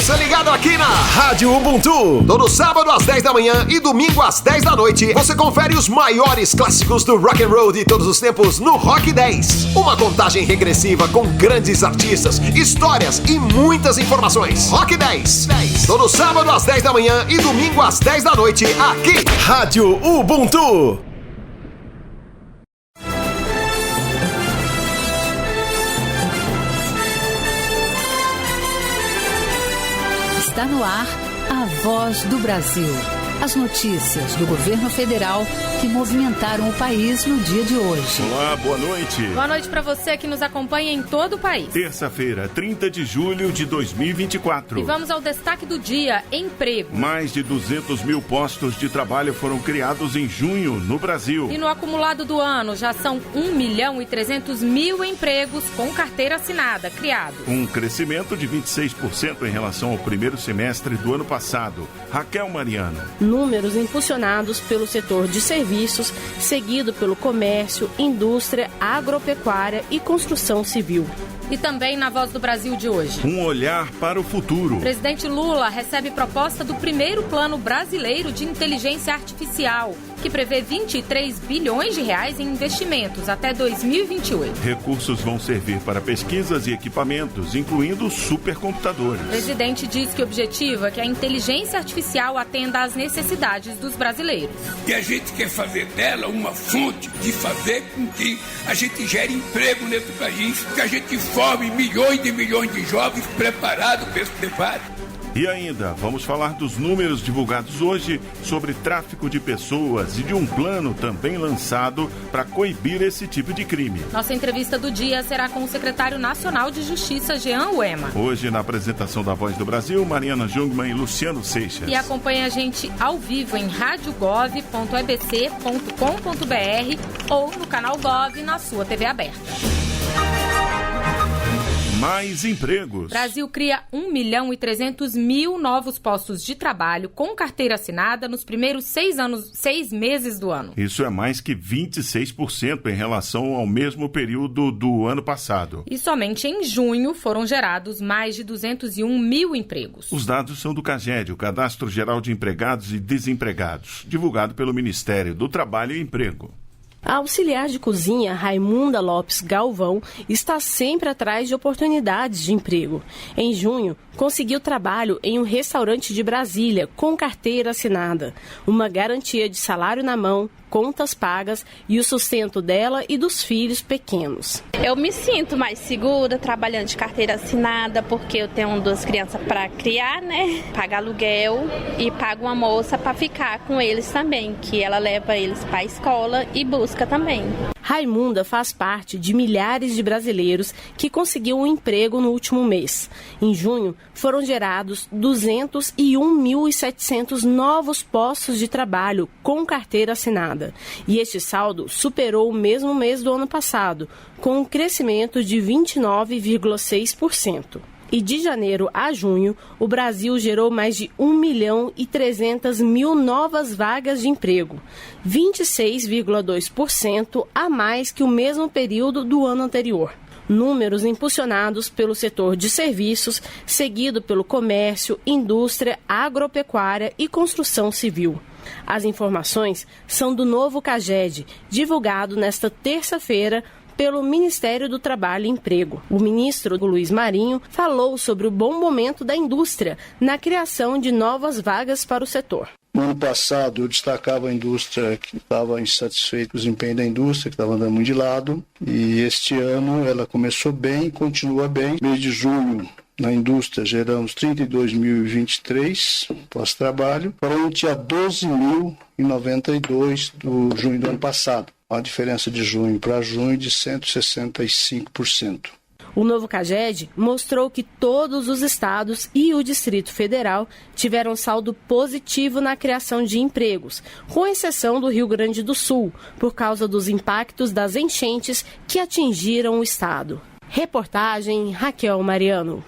Você ligado aqui na Rádio Ubuntu. Todo sábado às 10 da manhã e domingo às 10 da noite, você confere os maiores clássicos do rock and roll de todos os tempos no Rock 10. Uma contagem regressiva com grandes artistas, histórias e muitas informações. Rock 10. Todo sábado às 10 da manhã e domingo às 10 da noite, aqui. Rádio Ubuntu. Está no ar a Voz do Brasil. As notícias do governo federal que movimentaram o país no dia de hoje. Olá, boa noite. Boa noite para você que nos acompanha em todo o país. Terça-feira, 30 de julho de 2024. E vamos ao destaque do dia: emprego. Mais de 200 mil postos de trabalho foram criados em junho no Brasil. E no acumulado do ano já são 1.300.000 empregos com carteira assinada criados. Um crescimento de 26% em relação ao primeiro semestre do ano passado. Raquel Mariano. Números impulsionados pelo setor de serviços, seguido pelo comércio, indústria, agropecuária e construção civil. E também na Voz do Brasil de hoje. Um olhar para o futuro. O presidente Lula recebe proposta do primeiro Plano Brasileiro de Inteligência Artificial, que prevê 23 bilhões de reais em investimentos até 2028. Recursos vão servir para pesquisas e equipamentos, incluindo supercomputadores. O presidente diz que o objetivo é que a inteligência artificial atenda às necessidades dos brasileiros. E a gente quer fazer dela uma fonte de fazer com que a gente gere emprego nesse país, que a gente forme milhões de jovens preparados para esse debate. E ainda, vamos falar dos números divulgados hoje sobre tráfico de pessoas e de um plano também lançado para coibir esse tipo de crime. Nossa entrevista do dia será com o secretário nacional de Justiça, Jean Uema. Hoje, na apresentação da Voz do Brasil, Mariana Jungmann e Luciano Seixas. E acompanha a gente ao vivo em radiogov.ebc.com.br ou no canal Gov na sua TV aberta. Mais empregos. Brasil cria 1.300.000 novos postos de trabalho com carteira assinada nos primeiros 6 meses do ano. Isso é mais que 26% em relação ao mesmo período do ano passado. E somente em junho foram gerados mais de 201.000 empregos. Os dados são do CAGED, o Cadastro Geral de Empregados e Desempregados, divulgado pelo Ministério do Trabalho e Emprego. A auxiliar de cozinha Raimunda Lopes Galvão está sempre atrás de oportunidades de emprego. Em junho, conseguiu trabalho em um restaurante de Brasília com carteira assinada, uma garantia de salário na mão, contas pagas e o sustento dela e dos filhos pequenos. Eu me sinto mais segura trabalhando de carteira assinada, porque eu tenho 2 crianças para criar, né? Pago aluguel e pago uma moça para ficar com eles também, que ela leva eles para a escola e busca também. Raimunda faz parte de milhares de brasileiros que conseguiu um emprego no último mês. Em junho, foram gerados 201.700 novos postos de trabalho com carteira assinada. E este saldo superou o mesmo mês do ano passado, com um crescimento de 29,6%. E de janeiro a junho, o Brasil gerou mais de 1.300.000 novas vagas de emprego, 26,2% a mais que o mesmo período do ano anterior. Números impulsionados pelo setor de serviços, seguido pelo comércio, indústria, agropecuária e construção civil. As informações são do novo CAGED, divulgado nesta terça-feira pelo Ministério do Trabalho e Emprego. O ministro Luiz Marinho falou sobre o bom momento da indústria na criação de novas vagas para o setor. No ano passado, eu destacava a indústria que estava insatisfeita com o desempenho da indústria, que estava andando muito de lado. E este ano ela começou bem, continua bem. Mês de junho, na indústria, geramos 32.023 pós-trabalho, frente a 12.092 do junho do ano passado. Uma diferença de junho para junho de 165%. O novo CAGED mostrou que todos os estados e o Distrito Federal tiveram saldo positivo na criação de empregos, com exceção do Rio Grande do Sul, por causa dos impactos das enchentes que atingiram o estado. Reportagem Raquel Mariano.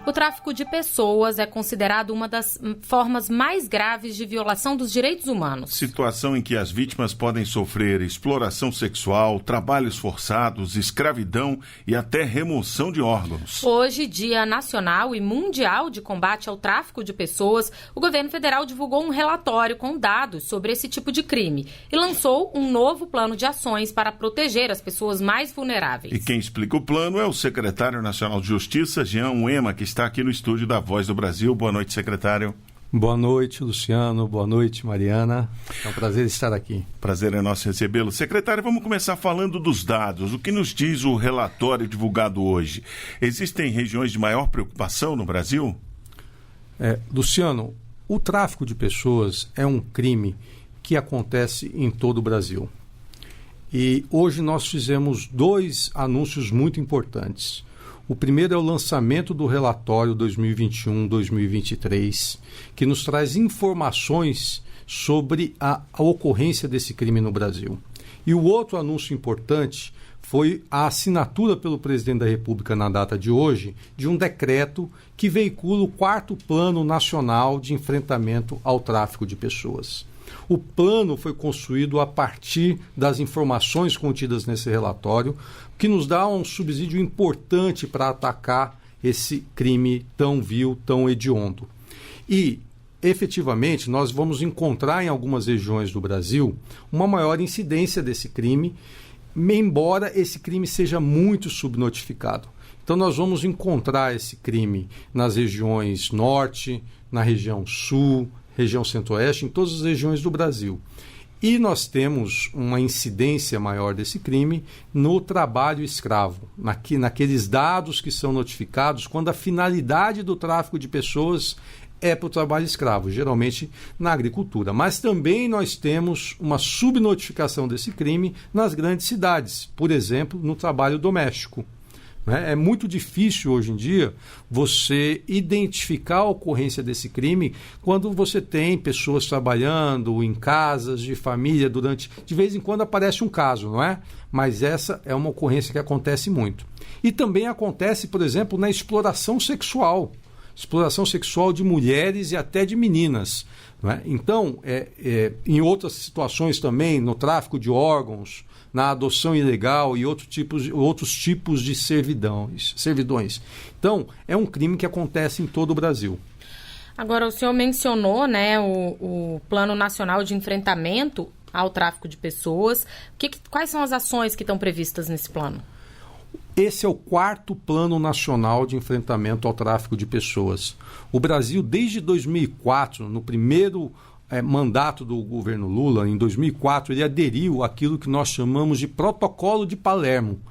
O tráfico de pessoas é considerado uma das formas mais graves de violação dos direitos humanos. Situação em que as vítimas podem sofrer exploração sexual, trabalhos forçados, escravidão e até remoção de órgãos. Hoje, Dia Nacional e Mundial de Combate ao Tráfico de Pessoas, o governo federal divulgou um relatório com dados sobre esse tipo de crime e lançou um novo plano de ações para proteger as pessoas mais vulneráveis. E quem explica o plano é o secretário nacional de Justiça, Jean Uema, que está aqui no estúdio da Voz do Brasil. Boa noite, secretário. Boa noite, Luciano. Boa noite, Mariana. É um prazer estar aqui. Prazer é nosso recebê-lo. Secretário, vamos começar falando dos dados. O que nos diz o relatório divulgado hoje? Existem regiões de maior preocupação no Brasil? Luciano, o tráfico de pessoas é um crime que acontece em todo o Brasil. E hoje nós fizemos 2 anúncios muito importantes. O primeiro é o lançamento do relatório 2021-2023, que nos traz informações sobre a ocorrência desse crime no Brasil. E o outro anúncio importante foi a assinatura pelo presidente da República na data de hoje de um decreto que veicula o 4º Plano Nacional de Enfrentamento ao Tráfico de Pessoas. O plano foi construído a partir das informações contidas nesse relatório, que nos dá um subsídio importante para atacar esse crime tão vil, tão hediondo. E, efetivamente, nós vamos encontrar em algumas regiões do Brasil uma maior incidência desse crime, embora esse crime seja muito subnotificado. Então, nós vamos encontrar esse crime nas regiões norte, na região sul, região centro-oeste, em todas as regiões do Brasil. E nós temos uma incidência maior desse crime no trabalho escravo, naqueles dados que são notificados quando a finalidade do tráfico de pessoas é para o trabalho escravo, geralmente na agricultura. Mas também nós temos uma subnotificação desse crime nas grandes cidades, por exemplo, no trabalho doméstico. É muito difícil hoje em dia você identificar a ocorrência desse crime quando você tem pessoas trabalhando em casas de família de vez em quando aparece um caso, não é? Mas essa é uma ocorrência que acontece muito. E também acontece, por exemplo, na exploração sexual de mulheres e até de meninas. Não é? Então, em outras situações também, no tráfico de órgãos, na adoção ilegal e outros tipos de servidões. Então, é um crime que acontece em todo o Brasil. Agora, o senhor mencionou, né, o Plano Nacional de Enfrentamento ao Tráfico de Pessoas. Quais são as ações que estão previstas nesse plano? Esse é o 4º Plano Nacional de Enfrentamento ao Tráfico de Pessoas. O Brasil, desde 2004, no primeiro mandato do governo Lula, em 2004, ele aderiu àquilo que nós chamamos de Protocolo de Palermo,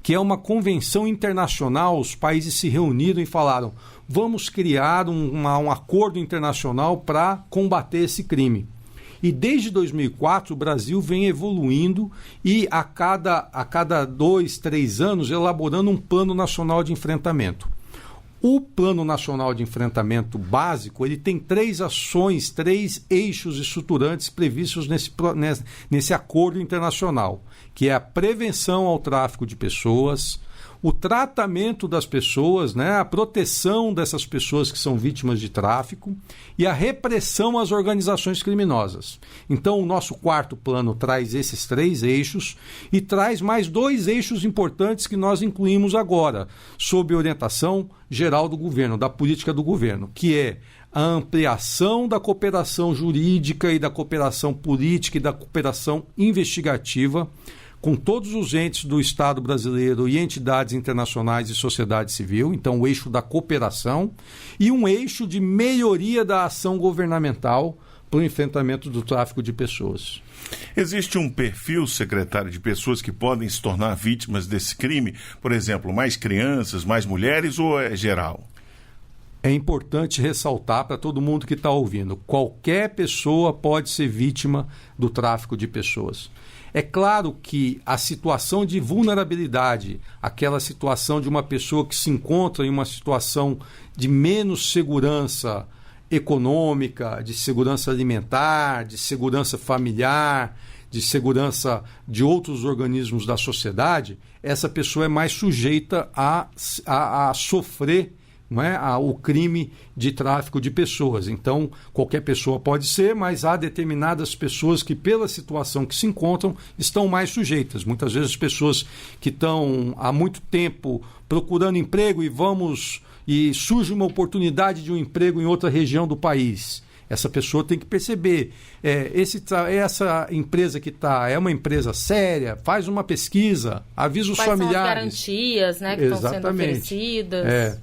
que é uma convenção internacional. Os países se reuniram e falaram: vamos criar um acordo internacional para combater esse crime. E desde 2004 o Brasil vem evoluindo e a cada 2, 3 anos elaborando um plano nacional de enfrentamento. O Plano Nacional de Enfrentamento básico, ele tem 3 ações, 3 eixos estruturantes previstos nesse acordo internacional, que é a prevenção ao tráfico de pessoas, o tratamento das pessoas, né, a proteção dessas pessoas que são vítimas de tráfico e a repressão às organizações criminosas. Então, o nosso 4º plano traz esses 3 eixos e traz mais 2 eixos importantes que nós incluímos agora, sob orientação geral do governo, da política do governo, que é a ampliação da cooperação jurídica e da cooperação política e da cooperação investigativa com todos os entes do Estado brasileiro e entidades internacionais e sociedade civil, então o eixo da cooperação, e um eixo de melhoria da ação governamental para o enfrentamento do tráfico de pessoas. Existe um perfil, secretário, de pessoas que podem se tornar vítimas desse crime? Por exemplo, mais crianças, mais mulheres, ou é geral? É importante ressaltar para todo mundo que está ouvindo: qualquer pessoa pode ser vítima do tráfico de pessoas. É claro que a situação de vulnerabilidade, aquela situação de uma pessoa que se encontra em uma situação de menos segurança econômica, de segurança alimentar, de segurança familiar, de segurança de outros organismos da sociedade, essa pessoa é mais sujeita a sofrer, não é, o crime de tráfico de pessoas. Então, qualquer pessoa pode ser, mas há determinadas pessoas que, pela situação que se encontram, estão mais sujeitas. Muitas vezes as pessoas que estão há muito tempo procurando emprego e surge uma oportunidade de um emprego em outra região do país. Essa pessoa tem que perceber, essa empresa que está é uma empresa séria, faz uma pesquisa, avisa os familiares. Quais são as garantias, né, que estão sendo oferecidas.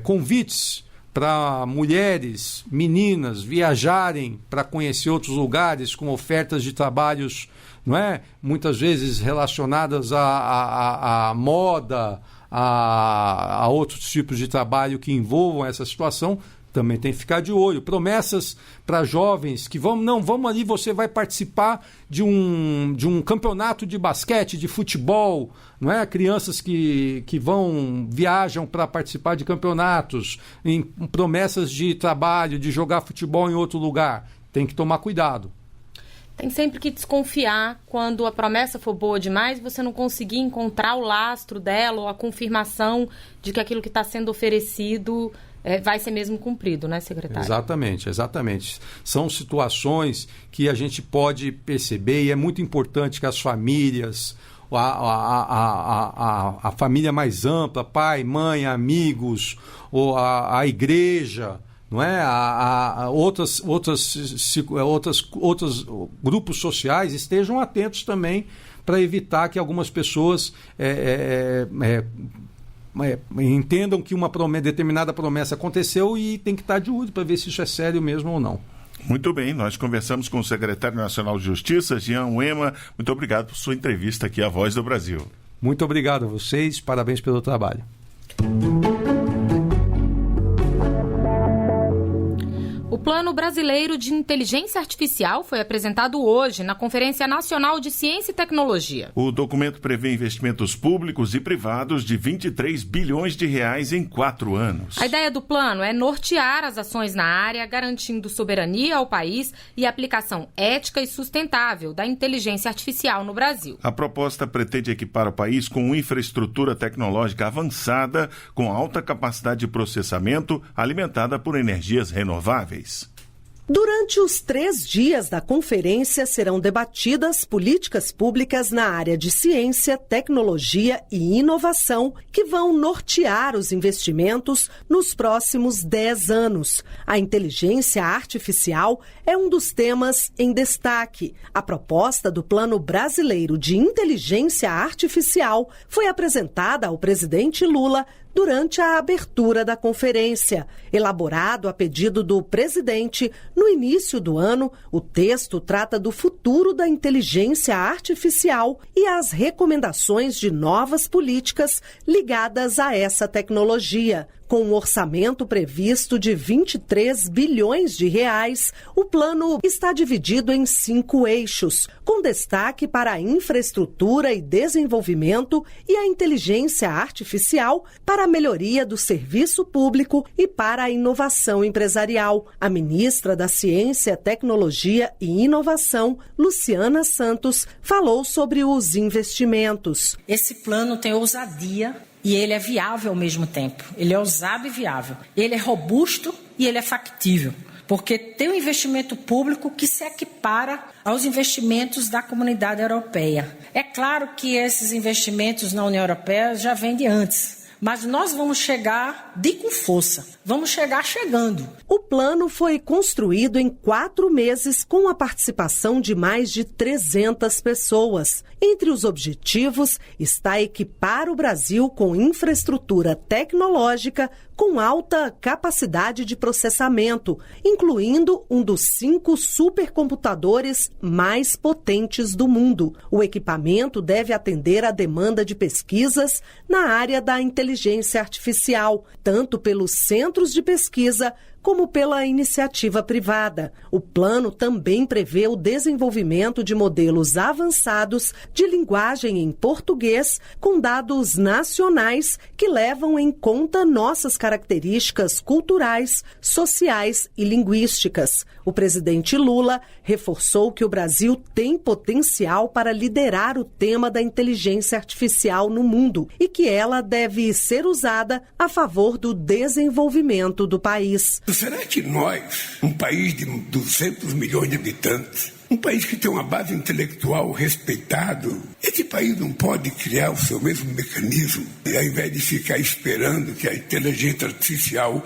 Convites para mulheres, meninas viajarem para conhecer outros lugares com ofertas de trabalhos, não é? Muitas vezes relacionadas à moda, a outros tipos de trabalho que envolvam essa situação. Também tem que ficar de olho. Promessas para jovens que vamos ali, você vai participar de um campeonato de basquete, de futebol, não é? Crianças que viajam para participar de campeonatos, em promessas de trabalho, de jogar futebol em outro lugar. Tem que tomar cuidado. Tem sempre que desconfiar quando a promessa for boa demais, você não conseguir encontrar o lastro dela ou a confirmação de que aquilo que está sendo oferecido vai ser mesmo cumprido, né, secretário? Exatamente. São situações que a gente pode perceber e é muito importante que as famílias, a família mais ampla, pai, mãe, amigos, ou a igreja, não é? Outros grupos sociais estejam atentos também para evitar que algumas pessoas entendam que uma determinada promessa aconteceu e tem que estar de olho para ver se isso é sério mesmo ou não. Muito bem, nós conversamos com o secretário nacional de Justiça, Jean Uema. Muito obrigado por sua entrevista aqui à Voz do Brasil. Muito obrigado a vocês, parabéns pelo trabalho. O Plano Brasileiro de Inteligência Artificial foi apresentado hoje na Conferência Nacional de Ciência e Tecnologia. O documento prevê investimentos públicos e privados de 23 bilhões de reais em 4 anos. A ideia do plano é nortear as ações na área, garantindo soberania ao país e aplicação ética e sustentável da inteligência artificial no Brasil. A proposta pretende equipar o país com infraestrutura tecnológica avançada, com alta capacidade de processamento, alimentada por energias renováveis. Durante os 3 dias da conferência serão debatidas políticas públicas na área de ciência, tecnologia e inovação que vão nortear os investimentos nos próximos 10 anos. A inteligência artificial é um dos temas em destaque. A proposta do Plano Brasileiro de Inteligência Artificial foi apresentada ao presidente Lula durante a abertura da conferência. Elaborado a pedido do presidente, no início do ano, o texto trata do futuro da inteligência artificial e as recomendações de novas políticas ligadas a essa tecnologia. Com um orçamento previsto de 23 bilhões de reais, o plano está dividido em 5 eixos, com destaque para a infraestrutura e desenvolvimento e a inteligência artificial para a melhoria do serviço público e para a inovação empresarial. A ministra da Ciência, Tecnologia e Inovação, Luciana Santos, falou sobre os investimentos. Esse plano tem ousadia e ele é viável ao mesmo tempo. Ele é ousado e viável. Ele é robusto e ele é factível, porque tem um investimento público que se equipara aos investimentos da comunidade europeia. É claro que esses investimentos na União Europeia já vêm de antes, mas nós vamos chegar com força, vamos chegar chegando. O plano foi construído em 4 meses com a participação de mais de 300 pessoas. Entre os objetivos está equipar o Brasil com infraestrutura tecnológica com alta capacidade de processamento, incluindo um dos 5 supercomputadores mais potentes do mundo. O equipamento deve atender à demanda de pesquisas na área da inteligência artificial, tanto pelos centros de pesquisa como pela iniciativa privada. O plano também prevê o desenvolvimento de modelos avançados de linguagem em português com dados nacionais que levam em conta nossas características culturais, sociais e linguísticas. O presidente Lula reforçou que o Brasil tem potencial para liderar o tema da inteligência artificial no mundo e que ela deve ser usada a favor do desenvolvimento do país. Será que nós, um país de 200 milhões de habitantes, um país que tem uma base intelectual respeitado, esse país não pode criar o seu mesmo mecanismo, e ao invés de ficar esperando que a inteligência artificial,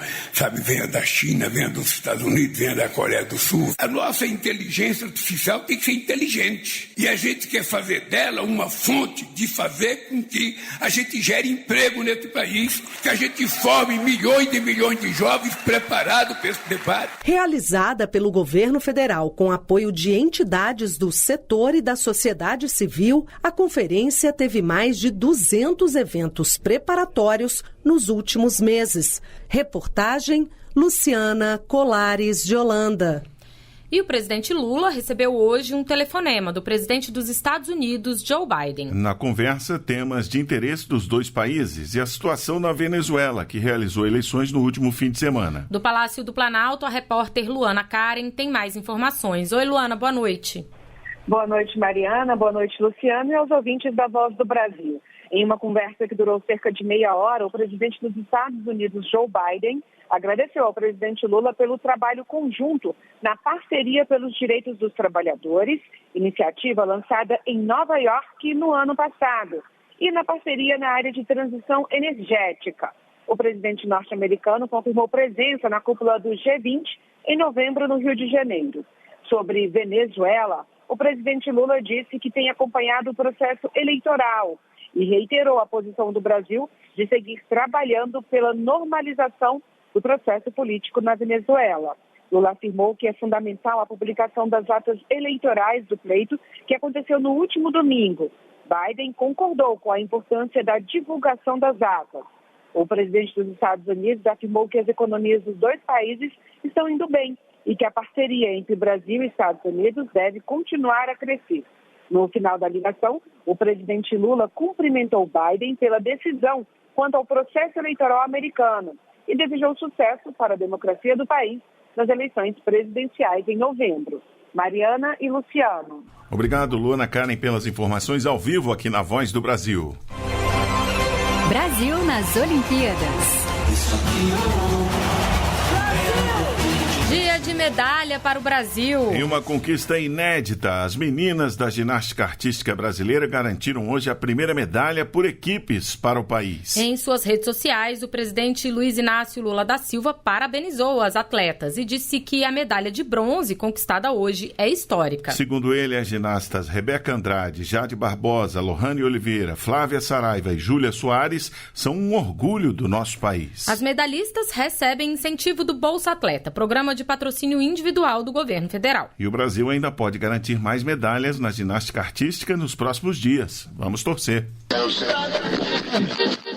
venha da China, venha dos Estados Unidos, venha da Coreia do Sul. A nossa inteligência artificial tem que ser inteligente. E a gente quer fazer dela uma fonte de fazer com que a gente gere emprego nesse país, que a gente forme milhões de jovens preparados para esse debate. Realizada pelo governo federal com apoio de entidades do setor e da sociedade civil, a conferência teve mais de 200 eventos preparatórios nos últimos meses. Reportagem Luciana Colares de Holanda. E o presidente Lula recebeu hoje um telefonema do presidente dos Estados Unidos, Joe Biden. Na conversa, temas de interesse dos dois países e a situação na Venezuela, que realizou eleições no último fim de semana. Do Palácio do Planalto, a repórter Luana Karen tem mais informações. Oi, Luana, boa noite. Boa noite, Mariana. Boa noite, Luciano, e aos ouvintes da Voz do Brasil. Em uma conversa que durou cerca de meia hora, o presidente dos Estados Unidos, Joe Biden, agradeceu ao presidente Lula pelo trabalho conjunto na Parceria pelos Direitos dos Trabalhadores, iniciativa lançada em Nova York no ano passado, e na parceria na área de transição energética. O presidente norte-americano confirmou presença na cúpula do G20 em novembro no Rio de Janeiro. Sobre Venezuela, o presidente Lula disse que tem acompanhado o processo eleitoral e reiterou a posição do Brasil de seguir trabalhando pela normalização do processo político na Venezuela. Lula afirmou que é fundamental a publicação das atas eleitorais do pleito, que aconteceu no último domingo. Biden concordou com a importância da divulgação das atas. O presidente dos Estados Unidos afirmou que as economias dos dois países estão indo bem e que a parceria entre Brasil e Estados Unidos deve continuar a crescer. No final da ligação, o presidente Lula cumprimentou Biden pela decisão quanto ao processo eleitoral americano e desejou sucesso para a democracia do país nas eleições presidenciais em novembro. Mariana e Luciano. Obrigado, Luana Karen, pelas informações ao vivo aqui na Voz do Brasil. Brasil nas Olimpíadas. Dia de medalha para o Brasil. Em uma conquista inédita, as meninas da ginástica artística brasileira garantiram hoje a primeira medalha por equipes para o país. Em suas redes sociais, o presidente Luiz Inácio Lula da Silva parabenizou as atletas e disse que a medalha de bronze conquistada hoje é histórica. Segundo ele, as ginastas Rebeca Andrade, Jade Barbosa, Lohane Oliveira, Flávia Saraiva e Júlia Soares são um orgulho do nosso país. As medalhistas recebem incentivo do Bolsa Atleta, programa de patrocínio individual do governo federal. E o Brasil ainda pode garantir mais medalhas na ginástica artística nos próximos dias. Vamos torcer.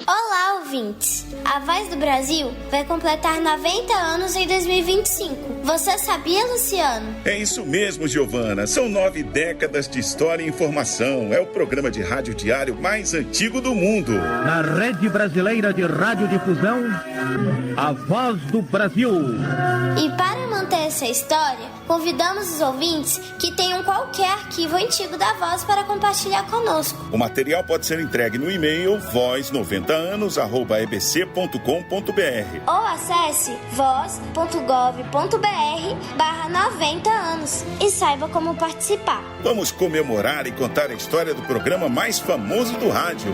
Olá, ouvintes! A Voz do Brasil vai completar 90 anos em 2025. Você sabia, Luciano? É isso mesmo, Giovana. São 9 décadas de história e informação. É o programa de rádio diário mais antigo do mundo. Na Rede Brasileira de Radiodifusão, a Voz do Brasil. E para manter essa história, convidamos os ouvintes que tenham qualquer arquivo antigo da Voz para compartilhar conosco. O material pode ser entregue no e-mail voz90anos@ebc.com.br ou acesse voz.gov.br/90 anos e saiba como participar. Vamos comemorar e contar a história do programa mais famoso do rádio.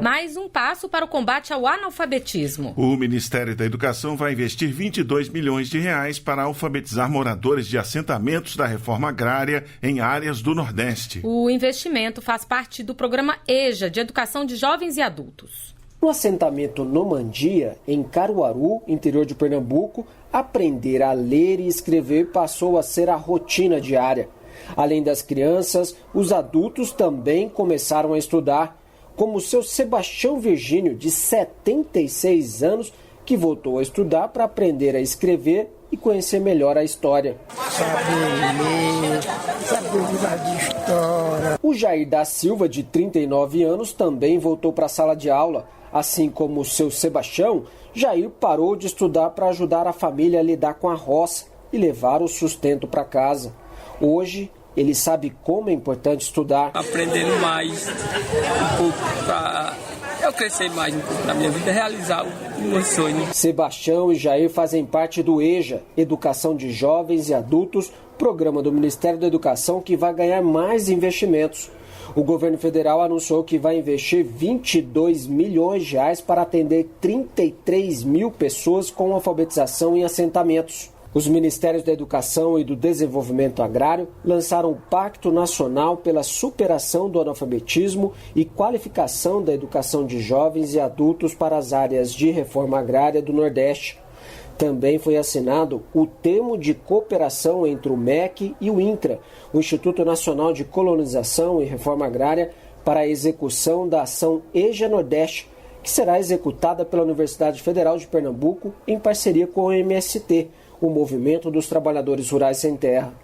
Mais um passo para o combate ao analfabetismo. O Ministério da Educação vai investir 22 milhões de reais para alfabetizar moradores de assentamentos da reforma agrária em áreas do Nordeste. O investimento faz parte do programa EJA, de Educação de Jovens e Adultos. No assentamento Nomandia, em Caruaru, interior de Pernambuco, aprender a ler e escrever passou a ser a rotina diária. Além das crianças, os adultos também começaram a estudar, como o seu Sebastião Virgínio, de 76 anos, que voltou a estudar para aprender a escrever e conhecer melhor a história. Saber ler, saber O Jair da Silva, de 39 anos, também voltou para a sala de aula. Assim como o seu Sebastião, Jair parou de estudar para ajudar a família a lidar com a roça e levar o sustento para casa. Hoje, ele sabe como é importante estudar. Aprendendo mais um pouco para eu crescer mais um pouco na minha vida, realizar o meu sonho. Sebastião e Jair fazem parte do EJA, Educação de Jovens e Adultos, programa do Ministério da Educação que vai ganhar mais investimentos. O governo federal anunciou que vai investir 22 milhões de reais para atender 33 mil pessoas com alfabetização em assentamentos. Os Ministérios da Educação e do Desenvolvimento Agrário lançaram um Pacto Nacional pela Superação do Analfabetismo e Qualificação da Educação de Jovens e Adultos para as áreas de reforma agrária do Nordeste. Também foi assinado o termo de cooperação entre o MEC e o INCRA, o Instituto Nacional de Colonização e Reforma Agrária, para a execução da ação EJA Nordeste, que será executada pela Universidade Federal de Pernambuco em parceria com o MST, o Movimento dos Trabalhadores Rurais Sem Terra.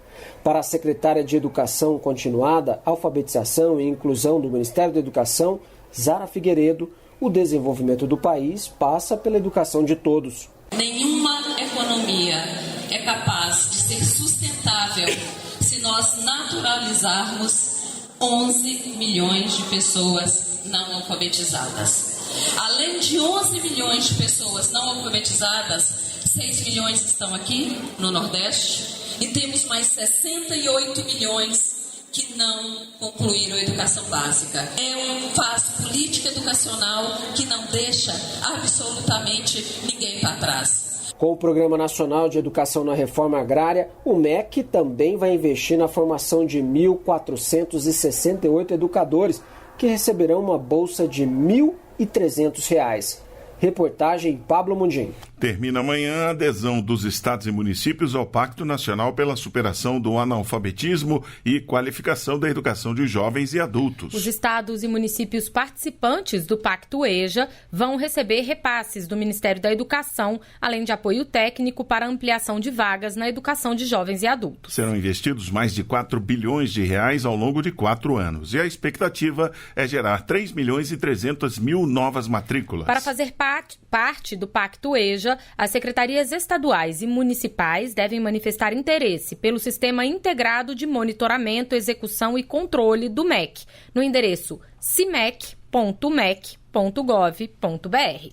Para a secretária de Educação Continuada, Alfabetização e Inclusão do Ministério da Educação, Zara Figueiredo, o desenvolvimento do país passa pela educação de todos. Nenhuma economia é capaz de ser sustentável se nós naturalizarmos 11 milhões de pessoas não alfabetizadas. Além de 11 milhões de pessoas não alfabetizadas, 6 milhões estão aqui no Nordeste e temos mais 68 milhões que não concluíram a educação básica. É um faz política educacional que não deixa absolutamente ninguém para trás. Com o Programa Nacional de Educação na Reforma Agrária, o MEC também vai investir na formação de 1.468 educadores que receberão uma bolsa de R$ 1.300. Reportagem Pablo Mundim. Termina amanhã a adesão dos estados e municípios ao Pacto Nacional pela Superação do Analfabetismo e Qualificação da Educação de Jovens e Adultos. Os estados e municípios participantes do Pacto EJA vão receber repasses do Ministério da Educação, além de apoio técnico para ampliação de vagas na educação de jovens e adultos. Serão investidos mais de 4 bilhões de reais ao longo de 4 anos e a expectativa é gerar 3 milhões e 300 mil novas matrículas. Para fazer parte do Pacto EJA, as secretarias estaduais e municipais devem manifestar interesse pelo Sistema Integrado de Monitoramento, Execução e Controle do MEC, no endereço cimec.mec.gov.br.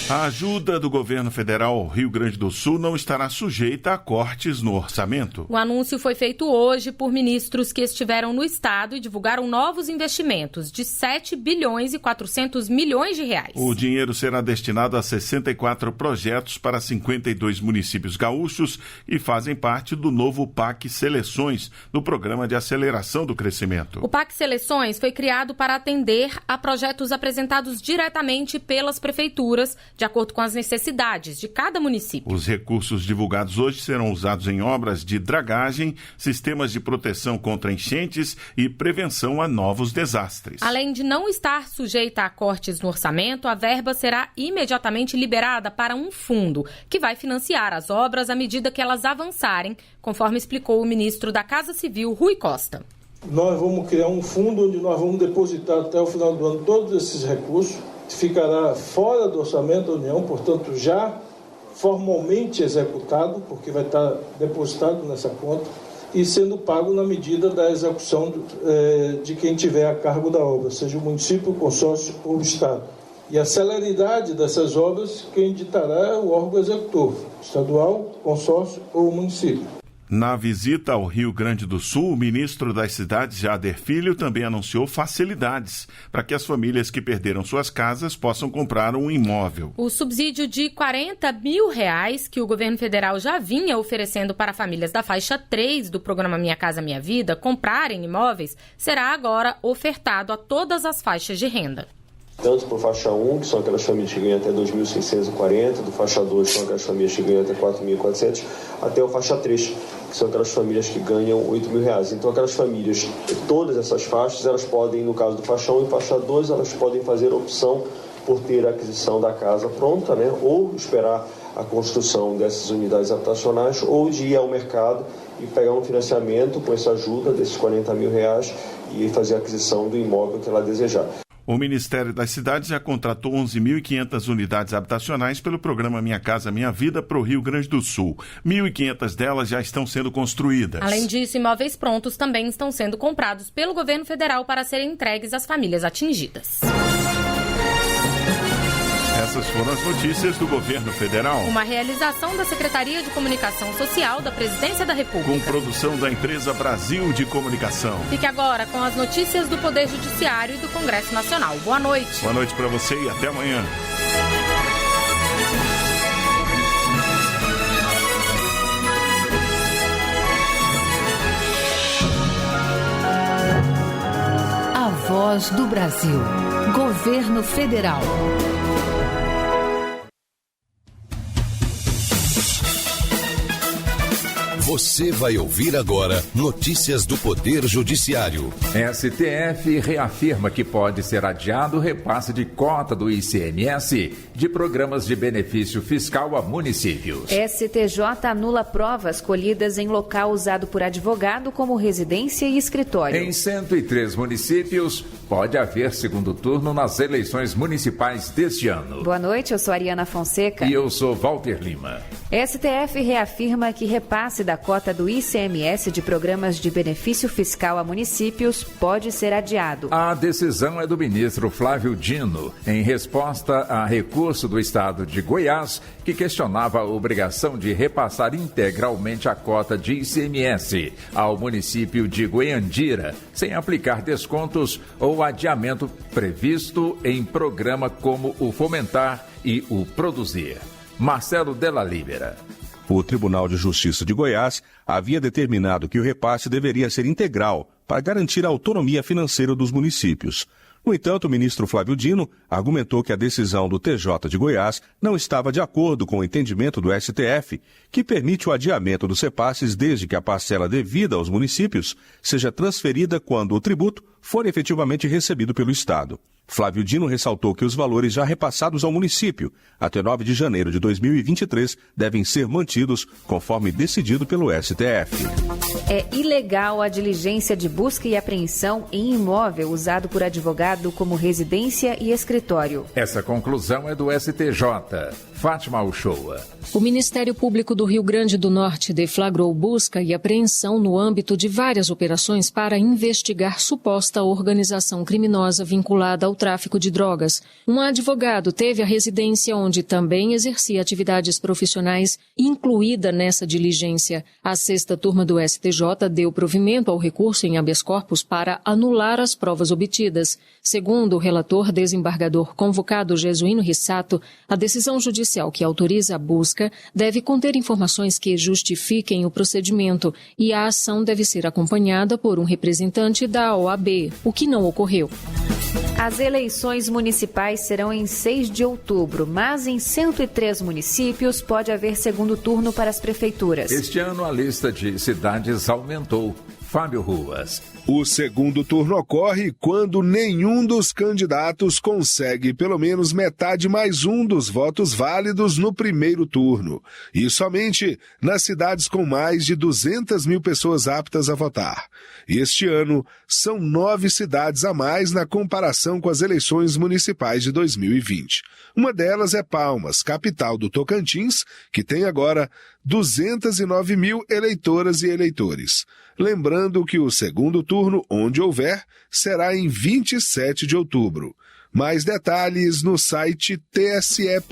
A ajuda do governo federal ao Rio Grande do Sul não estará sujeita a cortes no orçamento. O anúncio foi feito hoje por ministros que estiveram no estado e divulgaram novos investimentos de 7 bilhões e 400 milhões de reais. O dinheiro será destinado a 64 projetos para 52 municípios gaúchos e fazem parte do novo PAC Seleções, do Programa de Aceleração do Crescimento. O PAC Seleções foi criado para atender a projetos apresentados diretamente pelas prefeituras, de acordo com as necessidades de cada município. Os recursos divulgados hoje serão usados em obras de dragagem, sistemas de proteção contra enchentes e prevenção a novos desastres. Além de não estar sujeita a cortes no orçamento, a verba será imediatamente liberada para um fundo, que vai financiar as obras à medida que elas avançarem, conforme explicou o ministro da Casa Civil, Rui Costa. Nós vamos criar um fundo onde nós vamos depositar até o final do ano todos esses recursos. Ficará fora do orçamento da União, portanto já formalmente executado, porque vai estar depositado nessa conta e sendo pago na medida da execução de quem tiver a cargo da obra, seja o município, o consórcio ou o Estado. E a celeridade dessas obras, quem ditará é o órgão executor, estadual, consórcio ou município. Na visita ao Rio Grande do Sul, o ministro das Cidades, Jader Filho, também anunciou facilidades para que as famílias que perderam suas casas possam comprar um imóvel. O subsídio de R$40 mil que o governo federal já vinha oferecendo para famílias da faixa 3 do programa Minha Casa Minha Vida comprarem imóveis será agora ofertado a todas as faixas de renda. Tanto para a faixa 1, que são aquelas famílias que ganham até 2.640, do faixa 2, que são aquelas famílias que ganham até 4.400, até a faixa 3, que são aquelas famílias que ganham R$8.000. Então, aquelas famílias, todas essas faixas, elas podem, no caso do faixa 1 e faixa 2, elas podem fazer opção por ter a aquisição da casa pronta, né? Ou esperar a construção dessas unidades habitacionais, ou de ir ao mercado e pegar um financiamento com essa ajuda desses R$40 mil e fazer a aquisição do imóvel que ela desejar. O Ministério das Cidades já contratou 11.500 unidades habitacionais pelo programa Minha Casa Minha Vida para o Rio Grande do Sul. 1.500 delas já estão sendo construídas. Além disso, imóveis prontos também estão sendo comprados pelo governo federal para serem entregues às famílias atingidas. Essas foram as notícias do governo federal. Uma realização da Secretaria de Comunicação Social da Presidência da República. Com produção da empresa Brasil de Comunicação. Fique agora com as notícias do Poder Judiciário e do Congresso Nacional. Boa noite. Boa noite para você e até amanhã. A Voz do Brasil. Governo Federal. Você vai ouvir agora notícias do Poder Judiciário. STF reafirma que pode ser adiado o repasse de cota do ICMS de programas de benefício fiscal a municípios. STJ anula provas colhidas em local usado por advogado como residência e escritório. Em 103 municípios, pode haver segundo turno nas eleições municipais deste ano. Boa noite, eu sou Ariana Fonseca. E eu sou Walter Lima. STF reafirma que repasse da cota do ICMS de programas de benefício fiscal a municípios pode ser adiado. A decisão é do ministro Flávio Dino, em resposta a recurso do estado de Goiás, que questionava a obrigação de repassar integralmente a cota de ICMS ao município de Goiandira, sem aplicar descontos ou adiamento previsto em programa como o Fomentar e o Produzir. Marcelo Della Libera. O Tribunal de Justiça de Goiás havia determinado que o repasse deveria ser integral para garantir a autonomia financeira dos municípios. No entanto, o ministro Flávio Dino argumentou que a decisão do TJ de Goiás não estava de acordo com o entendimento do STF, que permite o adiamento dos repasses desde que a parcela devida aos municípios seja transferida quando o tributo for efetivamente recebido pelo Estado. Flávio Dino ressaltou que os valores já repassados ao município até 9 de janeiro de 2023 devem ser mantidos conforme decidido pelo STF. É ilegal a diligência de busca e apreensão em imóvel usado por advogado como residência e escritório. Essa conclusão é do STJ. Fátima Uchoa. O Ministério Público do Rio Grande do Norte deflagrou busca e apreensão no âmbito de várias operações para investigar suposta organização criminosa vinculada ao tráfico de drogas. Um advogado teve a residência onde também exercia atividades profissionais incluída nessa diligência. A 6ª turma do STJ deu provimento ao recurso em habeas corpus para anular as provas obtidas. Segundo o relator desembargador convocado Jesuíno Rissato, a decisão judicial que autoriza a busca deve conter informações que justifiquem o procedimento e a ação deve ser acompanhada por um representante da OAB, o que não ocorreu. As eleições municipais serão em 6 de outubro, mas em 103 municípios pode haver segundo turno para as prefeituras. Este ano a lista de cidades aumentou. Fábio Ruas. O segundo turno ocorre quando nenhum dos candidatos consegue pelo menos metade mais um dos votos válidos no primeiro turno. E somente nas cidades com mais de 200 mil pessoas aptas a votar. Este ano, são 9 cidades a mais na comparação com as eleições municipais de 2020. Uma delas é Palmas, capital do Tocantins, que tem agora 209 mil eleitoras e eleitores. Lembrando que o segundo turno, onde houver, será em 27 de outubro. Mais detalhes no site tse.jus.br.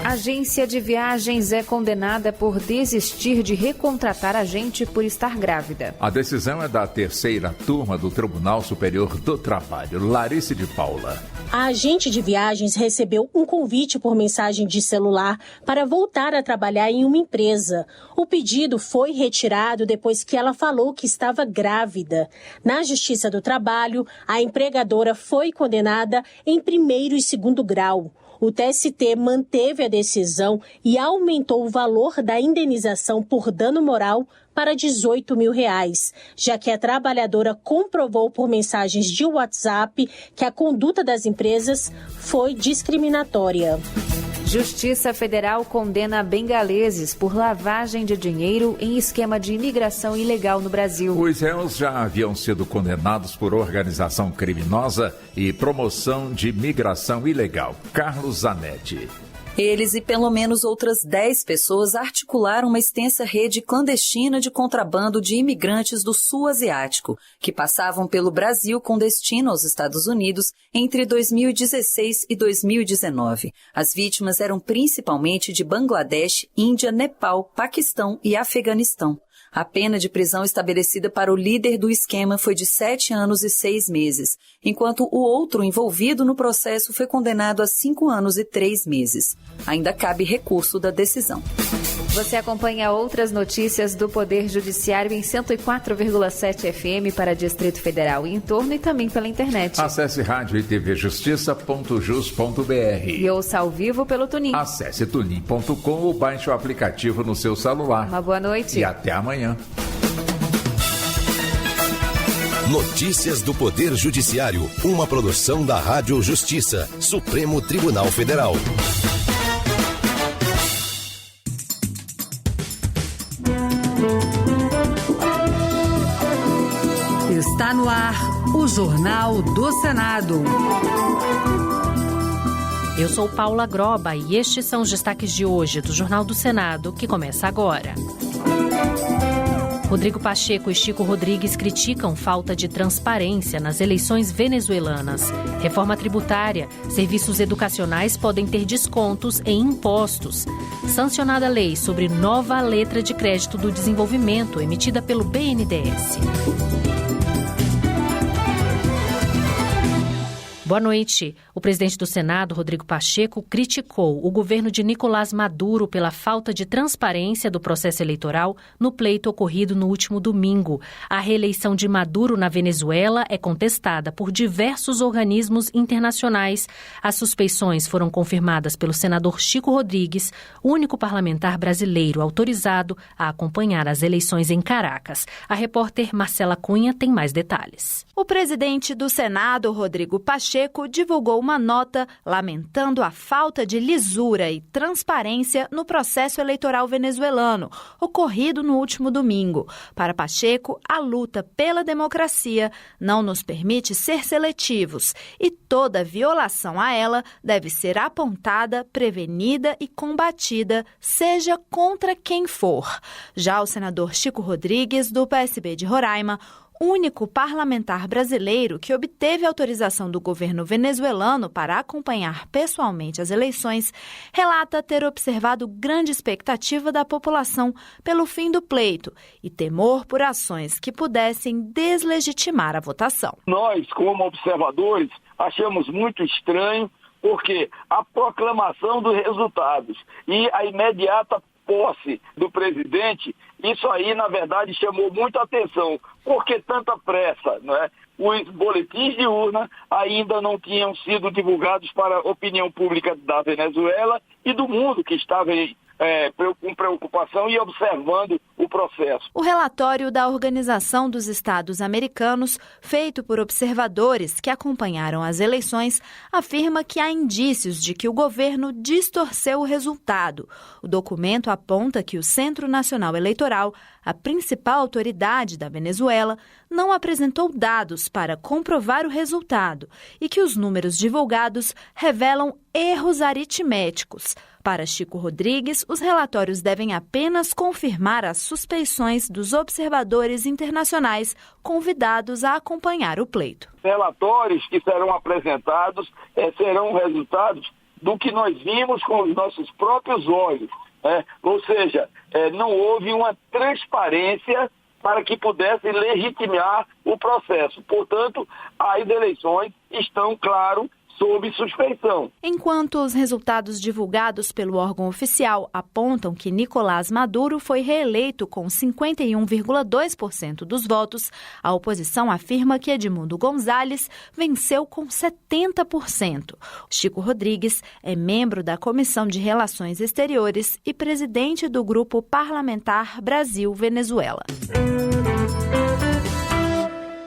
Agência de viagens é condenada por desistir de recontratar agente por estar grávida. A decisão é da 3ª turma do Tribunal Superior do Trabalho. Larissa de Paula. A agente de viagens recebeu um convite por mensagem de celular para voltar a trabalhar em uma empresa. O pedido foi retirado depois que ela falou que estava grávida. Na Justiça do Trabalho, a empregadora foi condenada em 1º e 2º grau. O TST manteve a decisão e aumentou o valor da indenização por dano moral para R$18 mil, já que a trabalhadora comprovou por mensagens de WhatsApp que a conduta das empresas foi discriminatória. Justiça Federal condena bengaleses por lavagem de dinheiro em esquema de imigração ilegal no Brasil. Os réus já haviam sido condenados por organização criminosa e promoção de migração ilegal. Carlos Zanetti. Eles e pelo menos outras 10 pessoas articularam uma extensa rede clandestina de contrabando de imigrantes do sul asiático, que passavam pelo Brasil com destino aos Estados Unidos entre 2016 e 2019. As vítimas eram principalmente de Bangladesh, Índia, Nepal, Paquistão e Afeganistão. A pena de prisão estabelecida para o líder do esquema foi de 7 anos e 6 meses, enquanto o outro envolvido no processo foi condenado a 5 anos e 3 meses. Ainda cabe recurso da decisão. Você acompanha outras notícias do Poder Judiciário em 104,7 FM para Distrito Federal e em torno e também pela internet. Acesse rádio e tvjustiça.jus.br e ouça ao vivo pelo Tunin. Acesse tunin.com ou baixe o aplicativo no seu celular. Uma boa noite. E até amanhã. Notícias do Poder Judiciário, uma produção da Rádio Justiça, Supremo Tribunal Federal. Está no ar o Jornal do Senado. Eu sou Paula Groba e estes são os destaques de hoje do Jornal do Senado, que começa agora. Rodrigo Pacheco e Chico Rodrigues criticam falta de transparência nas eleições venezuelanas. Reforma tributária. Serviços educacionais podem ter descontos em impostos. Sancionada lei sobre nova letra de crédito do desenvolvimento emitida pelo BNDES. Boa noite. O presidente do Senado, Rodrigo Pacheco, criticou o governo de Nicolás Maduro pela falta de transparência do processo eleitoral no pleito ocorrido no último domingo. A reeleição de Maduro na Venezuela é contestada por diversos organismos internacionais. As suspeições foram confirmadas pelo senador Chico Rodrigues, único parlamentar brasileiro autorizado a acompanhar as eleições em Caracas. A repórter Marcela Cunha tem mais detalhes. O presidente do Senado, Rodrigo Pacheco, divulgou uma nota lamentando a falta de lisura e transparência no processo eleitoral venezuelano, ocorrido no último domingo. Para Pacheco, a luta pela democracia não nos permite ser seletivos e toda violação a ela deve ser apontada, prevenida e combatida, seja contra quem for. Já o senador Chico Rodrigues, do PSB de Roraima, único parlamentar brasileiro que obteve autorização do governo venezuelano para acompanhar pessoalmente as eleições, relata ter observado grande expectativa da população pelo fim do pleito e temor por ações que pudessem deslegitimar a votação. Nós, como observadores, achamos muito estranho porque a proclamação dos resultados e a imediata posse do presidente, isso aí, na verdade, chamou muita atenção. Por que tanta pressa, não é? Os boletins de urna ainda não tinham sido divulgados para a opinião pública da Venezuela e do mundo que estava com preocupação e observando o processo. O relatório da Organização dos Estados Americanos, feito por observadores que acompanharam as eleições, afirma que há indícios de que o governo distorceu o resultado. O documento aponta que o Centro Nacional Eleitoral, a principal autoridade da Venezuela, não apresentou dados para comprovar o resultado e que os números divulgados revelam erros aritméticos. Para Chico Rodrigues, os relatórios devem apenas confirmar as suspeições dos observadores internacionais convidados a acompanhar o pleito. Relatórios que serão apresentados serão resultados do que nós vimos com os nossos próprios olhos. Ou seja, não houve uma transparência para que pudesse legitimar o processo. Portanto, as eleições estão, claro, sob suspeição. Enquanto os resultados divulgados pelo órgão oficial apontam que Nicolás Maduro foi reeleito com 51,2% dos votos, a oposição afirma que Edmundo Gonzalez venceu com 70%. Chico Rodrigues é membro da Comissão de Relações Exteriores e presidente do Grupo Parlamentar Brasil-Venezuela.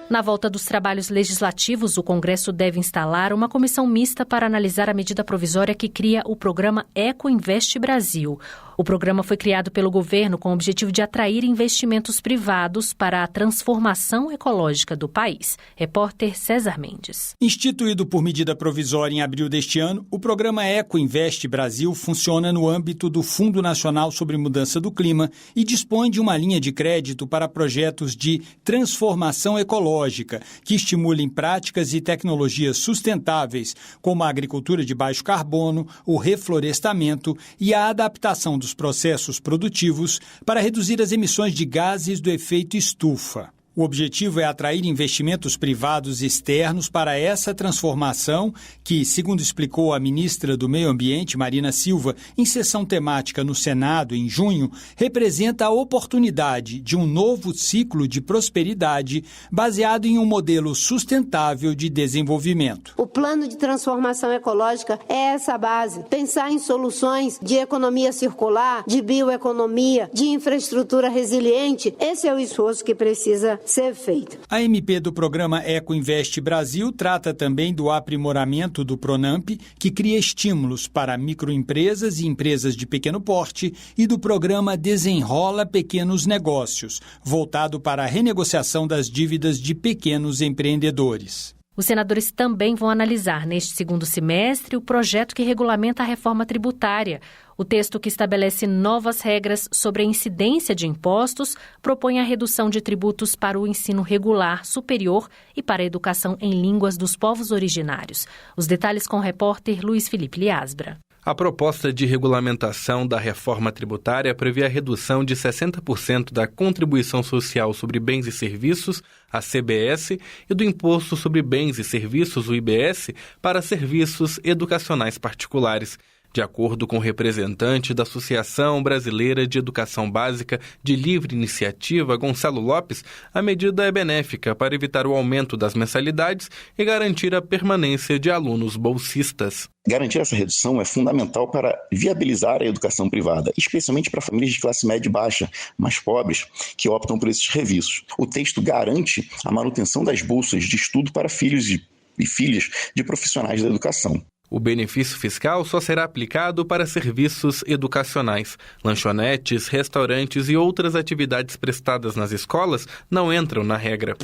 Na volta dos trabalhos legislativos, o Congresso deve instalar uma comissão mista para analisar a medida provisória que cria o programa Ecoinvest Brasil. O programa foi criado pelo governo com o objetivo de atrair investimentos privados para a transformação ecológica do país. Repórter César Mendes. Instituído por medida provisória em abril deste ano, o programa Ecoinvest Brasil funciona no âmbito do Fundo Nacional sobre Mudança do Clima e dispõe de uma linha de crédito para projetos de transformação ecológica, que estimulem práticas e tecnologias sustentáveis, como a agricultura de baixo carbono, o reflorestamento e a adaptação dos processos produtivos para reduzir as emissões de gases do efeito estufa. O objetivo é atrair investimentos privados externos para essa transformação que, segundo explicou a ministra do Meio Ambiente, Marina Silva, em sessão temática no Senado em junho, representa a oportunidade de um novo ciclo de prosperidade baseado em um modelo sustentável de desenvolvimento. O plano de transformação ecológica é essa base. Pensar em soluções de economia circular, de bioeconomia, de infraestrutura resiliente, esse é o esforço que precisa ser feito. A MP do programa Ecoinvest Brasil trata também do aprimoramento do Pronamp, que cria estímulos para microempresas e empresas de pequeno porte, e do programa Desenrola Pequenos Negócios, voltado para a renegociação das dívidas de pequenos empreendedores. Os senadores também vão analisar, neste segundo semestre, o projeto que regulamenta a reforma tributária. O texto que estabelece novas regras sobre a incidência de impostos propõe a redução de tributos para o ensino regular, superior e para a educação em línguas dos povos originários. Os detalhes com o repórter Luiz Felipe Liasbra. A proposta de regulamentação da reforma tributária prevê a redução de 60% da contribuição social sobre bens e serviços, a CBS, e do Imposto sobre Bens e Serviços, o IBS, para serviços educacionais particulares. De acordo com o representante da Associação Brasileira de Educação Básica de Livre Iniciativa, Gonçalo Lopes, a medida é benéfica para evitar o aumento das mensalidades e garantir a permanência de alunos bolsistas. Garantir essa redução é fundamental para viabilizar a educação privada, especialmente para famílias de classe média e baixa, mais pobres, que optam por esses serviços. O texto garante a manutenção das bolsas de estudo para filhos e filhas de profissionais da educação. O benefício fiscal só será aplicado para serviços educacionais. Lanchonetes, restaurantes e outras atividades prestadas nas escolas não entram na regra.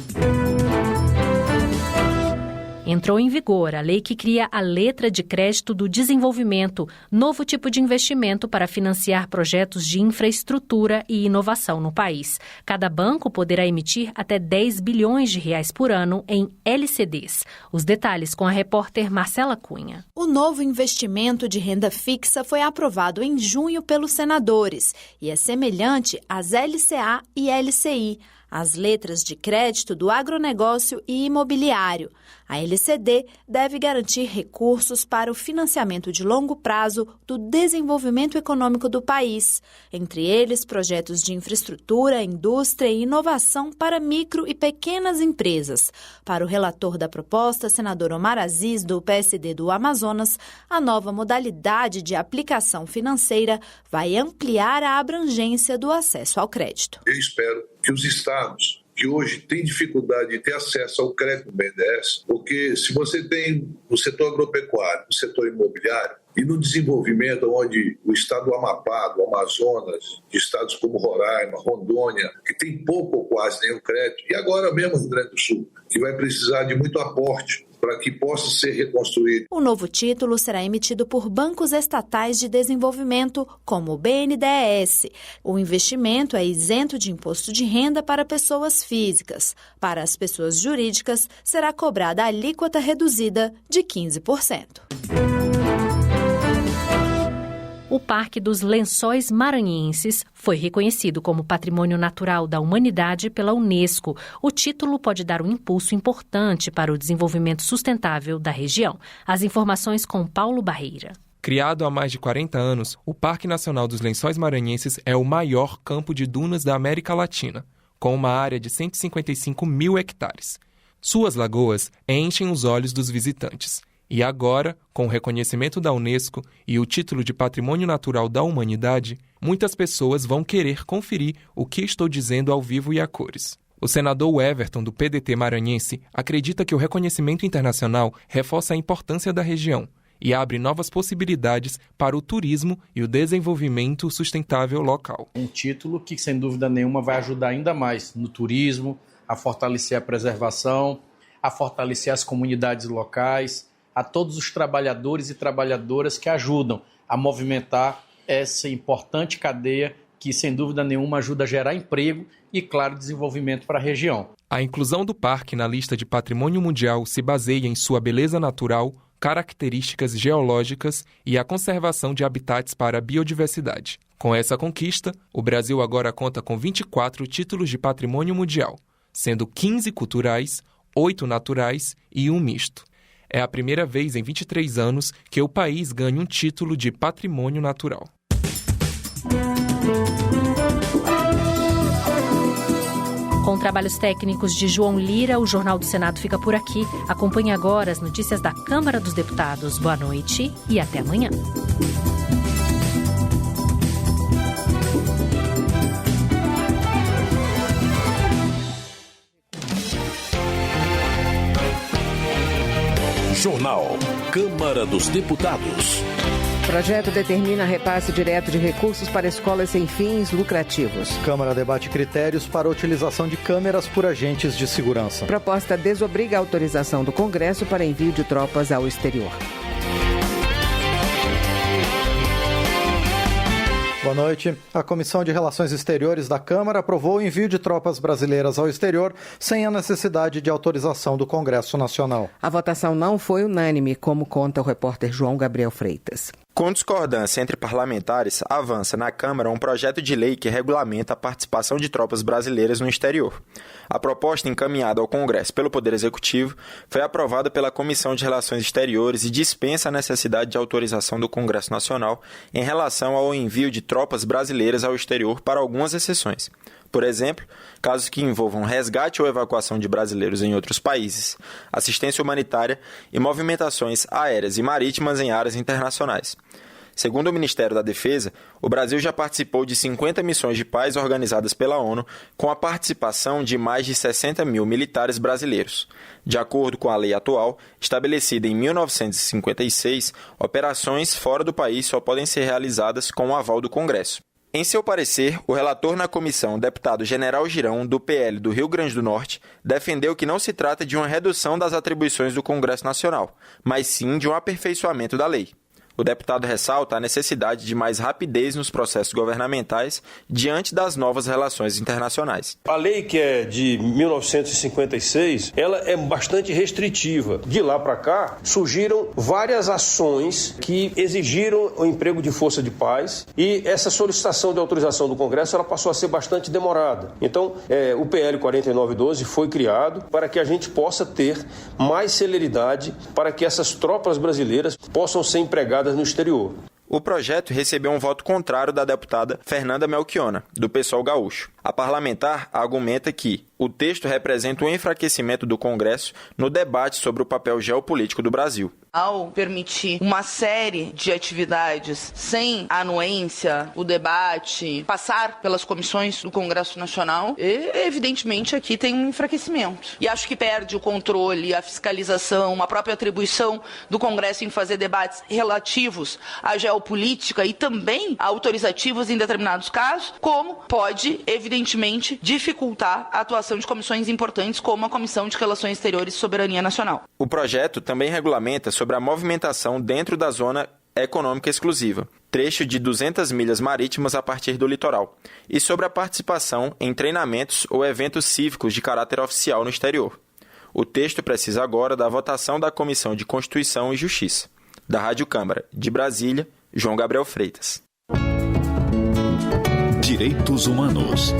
Entrou em vigor a lei que cria a letra de crédito do desenvolvimento, novo tipo de investimento para financiar projetos de infraestrutura e inovação no país. Cada banco poderá emitir até 10 bilhões de reais por ano em LCDs. Os detalhes com a repórter Marcela Cunha. O novo investimento de renda fixa foi aprovado em junho pelos senadores e é semelhante às LCA e LCI, as letras de crédito do agronegócio e imobiliário. A LCD deve garantir recursos para o financiamento de longo prazo do desenvolvimento econômico do país, entre eles projetos de infraestrutura, indústria e inovação para micro e pequenas empresas. Para o relator da proposta, senador Omar Aziz, do PSD do Amazonas, a nova modalidade de aplicação financeira vai ampliar a abrangência do acesso ao crédito. Eu espero que os estados que hoje têm dificuldade de ter acesso ao crédito do BNDES, porque se você tem o setor agropecuário, o setor imobiliário, e no desenvolvimento onde o estado do Amapá, do Amazonas, de estados como Roraima, Rondônia, que tem pouco ou quase nenhum crédito, e agora mesmo o Rio Grande do Sul, que vai precisar de muito aporte para que possa ser reconstruído. O novo título será emitido por bancos estatais de desenvolvimento, como o BNDES. O investimento é isento de imposto de renda para pessoas físicas. Para as pessoas jurídicas, será cobrada a alíquota reduzida de 15%. O Parque dos Lençóis Maranhenses foi reconhecido como Patrimônio Natural da Humanidade pela Unesco. O título pode dar um impulso importante para o desenvolvimento sustentável da região. As informações com Paulo Barreira. Criado há mais de 40 anos, o Parque Nacional dos Lençóis Maranhenses é o maior campo de dunas da América Latina, com uma área de 155 mil hectares. Suas lagoas enchem os olhos dos visitantes. E agora, com o reconhecimento da Unesco e o título de Patrimônio Natural da Humanidade, muitas pessoas vão querer conferir o que estou dizendo ao vivo e a cores. O senador Everton, do PDT maranhense, acredita que o reconhecimento internacional reforça a importância da região e abre novas possibilidades para o turismo e o desenvolvimento sustentável local. Um título que, sem dúvida nenhuma, vai ajudar ainda mais no turismo, a fortalecer a preservação, a fortalecer as comunidades locais, a todos os trabalhadores e trabalhadoras que ajudam a movimentar essa importante cadeia que, sem dúvida nenhuma, ajuda a gerar emprego e, claro, desenvolvimento para a região. A inclusão do parque na lista de patrimônio mundial se baseia em sua beleza natural, características geológicas e a conservação de habitats para a biodiversidade. Com essa conquista, o Brasil agora conta com 24 títulos de patrimônio mundial, sendo 15 culturais, 8 naturais e 1 misto. É a primeira vez em 23 anos que o país ganha um título de patrimônio natural. Com trabalhos técnicos de João Lira, o Jornal do Senado fica por aqui. Acompanhe agora as notícias da Câmara dos Deputados. Boa noite e até amanhã. Jornal Câmara dos Deputados. O projeto determina repasse direto de recursos para escolas sem fins lucrativos. Câmara debate critérios para a utilização de câmeras por agentes de segurança. Proposta desobriga a autorização do Congresso para envio de tropas ao exterior. Boa noite. A Comissão de Relações Exteriores da Câmara aprovou o envio de tropas brasileiras ao exterior sem a necessidade de autorização do Congresso Nacional. A votação não foi unânime, como conta o repórter João Gabriel Freitas. Com discordância entre parlamentares, avança na Câmara um projeto de lei que regulamenta a participação de tropas brasileiras no exterior. A proposta encaminhada ao Congresso pelo Poder Executivo foi aprovada pela Comissão de Relações Exteriores e dispensa a necessidade de autorização do Congresso Nacional em relação ao envio de tropas brasileiras ao exterior para algumas exceções. Por exemplo, casos que envolvam resgate ou evacuação de brasileiros em outros países, assistência humanitária e movimentações aéreas e marítimas em áreas internacionais. Segundo o Ministério da Defesa, o Brasil já participou de 50 missões de paz organizadas pela ONU, com a participação de mais de 60 mil militares brasileiros. De acordo com a lei atual, estabelecida em 1956, operações fora do país só podem ser realizadas com o aval do Congresso. Em seu parecer, o relator na comissão, deputado General Girão, do PL do Rio Grande do Norte, defendeu que não se trata de uma redução das atribuições do Congresso Nacional, mas sim de um aperfeiçoamento da lei. O deputado ressalta a necessidade de mais rapidez nos processos governamentais diante das novas relações internacionais. A lei, que é de 1956, ela é bastante restritiva. De lá para cá, surgiram várias ações que exigiram o emprego de força de paz e essa solicitação de autorização do Congresso ela passou a ser bastante demorada. Então, o PL 4912 foi criado para que a gente possa ter mais celeridade para que essas tropas brasileiras possam ser empregadas no exterior. O projeto recebeu um voto contrário da deputada Fernanda Melchiona, do PSOL gaúcho. A parlamentar argumenta que o texto representa um enfraquecimento do Congresso no debate sobre o papel geopolítico do Brasil. Ao permitir uma série de atividades sem anuência, o debate, passar pelas comissões do Congresso Nacional, evidentemente aqui tem um enfraquecimento. E acho que perde o controle, a fiscalização, a própria atribuição do Congresso em fazer debates relativos à geopolítica e também autorizativos em determinados casos, como pode, evidentemente, dificultar a atuação de comissões importantes como a Comissão de Relações Exteriores e Soberania Nacional. O projeto também regulamenta sobre a movimentação dentro da Zona Econômica Exclusiva, trecho de 200 milhas marítimas a partir do litoral, e sobre a participação em treinamentos ou eventos cívicos de caráter oficial no exterior. O texto precisa agora da votação da Comissão de Constituição e Justiça. Da Rádio Câmara, de Brasília, João Gabriel Freitas. Direitos Humanos.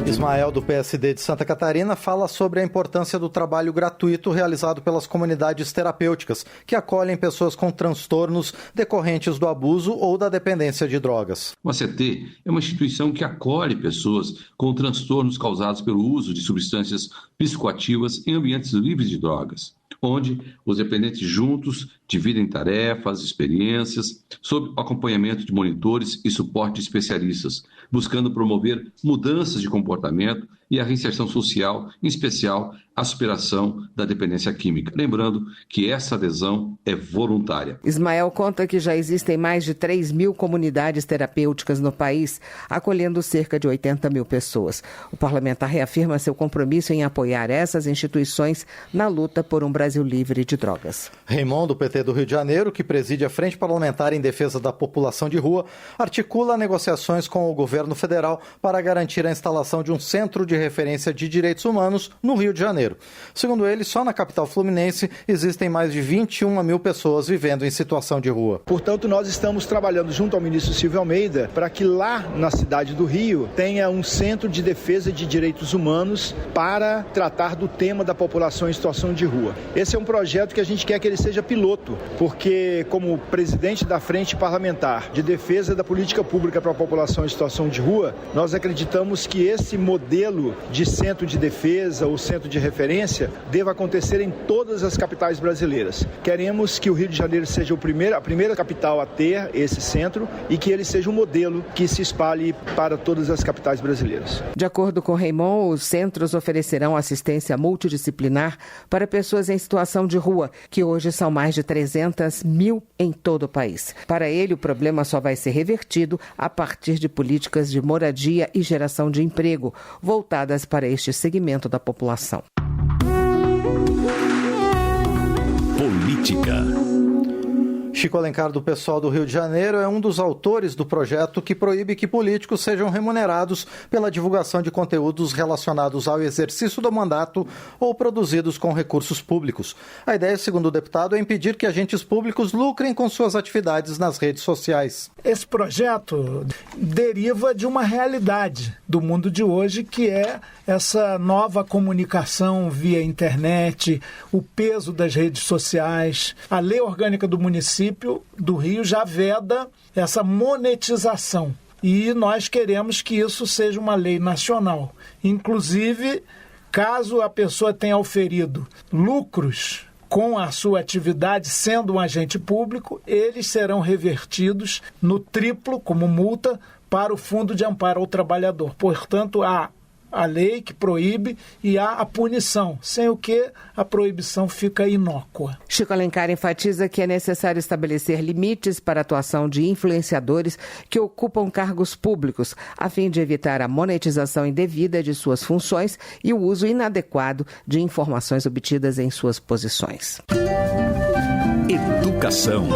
Ismael, do PSD de Santa Catarina, fala sobre a importância do trabalho gratuito realizado pelas comunidades terapêuticas, que acolhem pessoas com transtornos decorrentes do abuso ou da dependência de drogas. O ACT é uma instituição que acolhe pessoas com transtornos causados pelo uso de substâncias psicoativas em ambientes livres de drogas, onde os dependentes juntos dividem tarefas, experiências, sob acompanhamento de monitores e suporte de especialistas, buscando promover mudanças de comportamento e a reinserção social, em especial a superação da dependência química. Lembrando que essa adesão é voluntária. Ismael conta que já existem mais de 3.000 comunidades terapêuticas no país, acolhendo cerca de 80 mil pessoas. O parlamentar reafirma seu compromisso em apoiar essas instituições na luta por um Brasil livre de drogas. Raimon, do PT do Rio de Janeiro, que preside a Frente Parlamentar em Defesa da População de Rua, articula negociações com o governo federal para garantir a instalação de um centro de referência de direitos humanos no Rio de Janeiro. Segundo ele, só na capital fluminense existem mais de 21 mil pessoas vivendo em situação de rua. Portanto, nós estamos trabalhando junto ao ministro Silvio Almeida para que lá na cidade do Rio tenha um centro de defesa de direitos humanos para tratar do tema da população em situação de rua. Esse é um projeto que a gente quer que ele seja piloto, porque como presidente da Frente Parlamentar de Defesa da Política Pública para a População em Situação de Rua, nós acreditamos que esse modelo de centro de defesa ou centro de referência deva acontecer em todas as capitais brasileiras. Queremos que o Rio de Janeiro seja a primeira capital a ter esse centro e que ele seja um modelo que se espalhe para todas as capitais brasileiras. De acordo com Raimon, os centros oferecerão assistência multidisciplinar para pessoas em situação de rua, que hoje são mais de 300 mil em todo o país. Para ele, o problema só vai ser revertido a partir de políticas de moradia e geração de emprego, voltadas para este segmento da população. Política. Chico Alencar, do PSOL do Rio de Janeiro, é um dos autores do projeto que proíbe que políticos sejam remunerados pela divulgação de conteúdos relacionados ao exercício do mandato ou produzidos com recursos públicos. A ideia, segundo o deputado, é impedir que agentes públicos lucrem com suas atividades nas redes sociais. Esse projeto deriva de uma realidade do mundo de hoje, que é essa nova comunicação via internet, o peso das redes sociais. A lei orgânica do município do Rio já veda essa monetização e nós queremos que isso seja uma lei nacional. Inclusive, caso a pessoa tenha oferido lucros com a sua atividade sendo um agente público, eles serão revertidos no triplo como multa para o Fundo de Amparo ao Trabalhador. Portanto, há a lei que proíbe e há a punição, sem o que a proibição fica inócua. Chico Alencar enfatiza que é necessário estabelecer limites para a atuação de influenciadores que ocupam cargos públicos, a fim de evitar a monetização indevida de suas funções e o uso inadequado de informações obtidas em suas posições. Educação.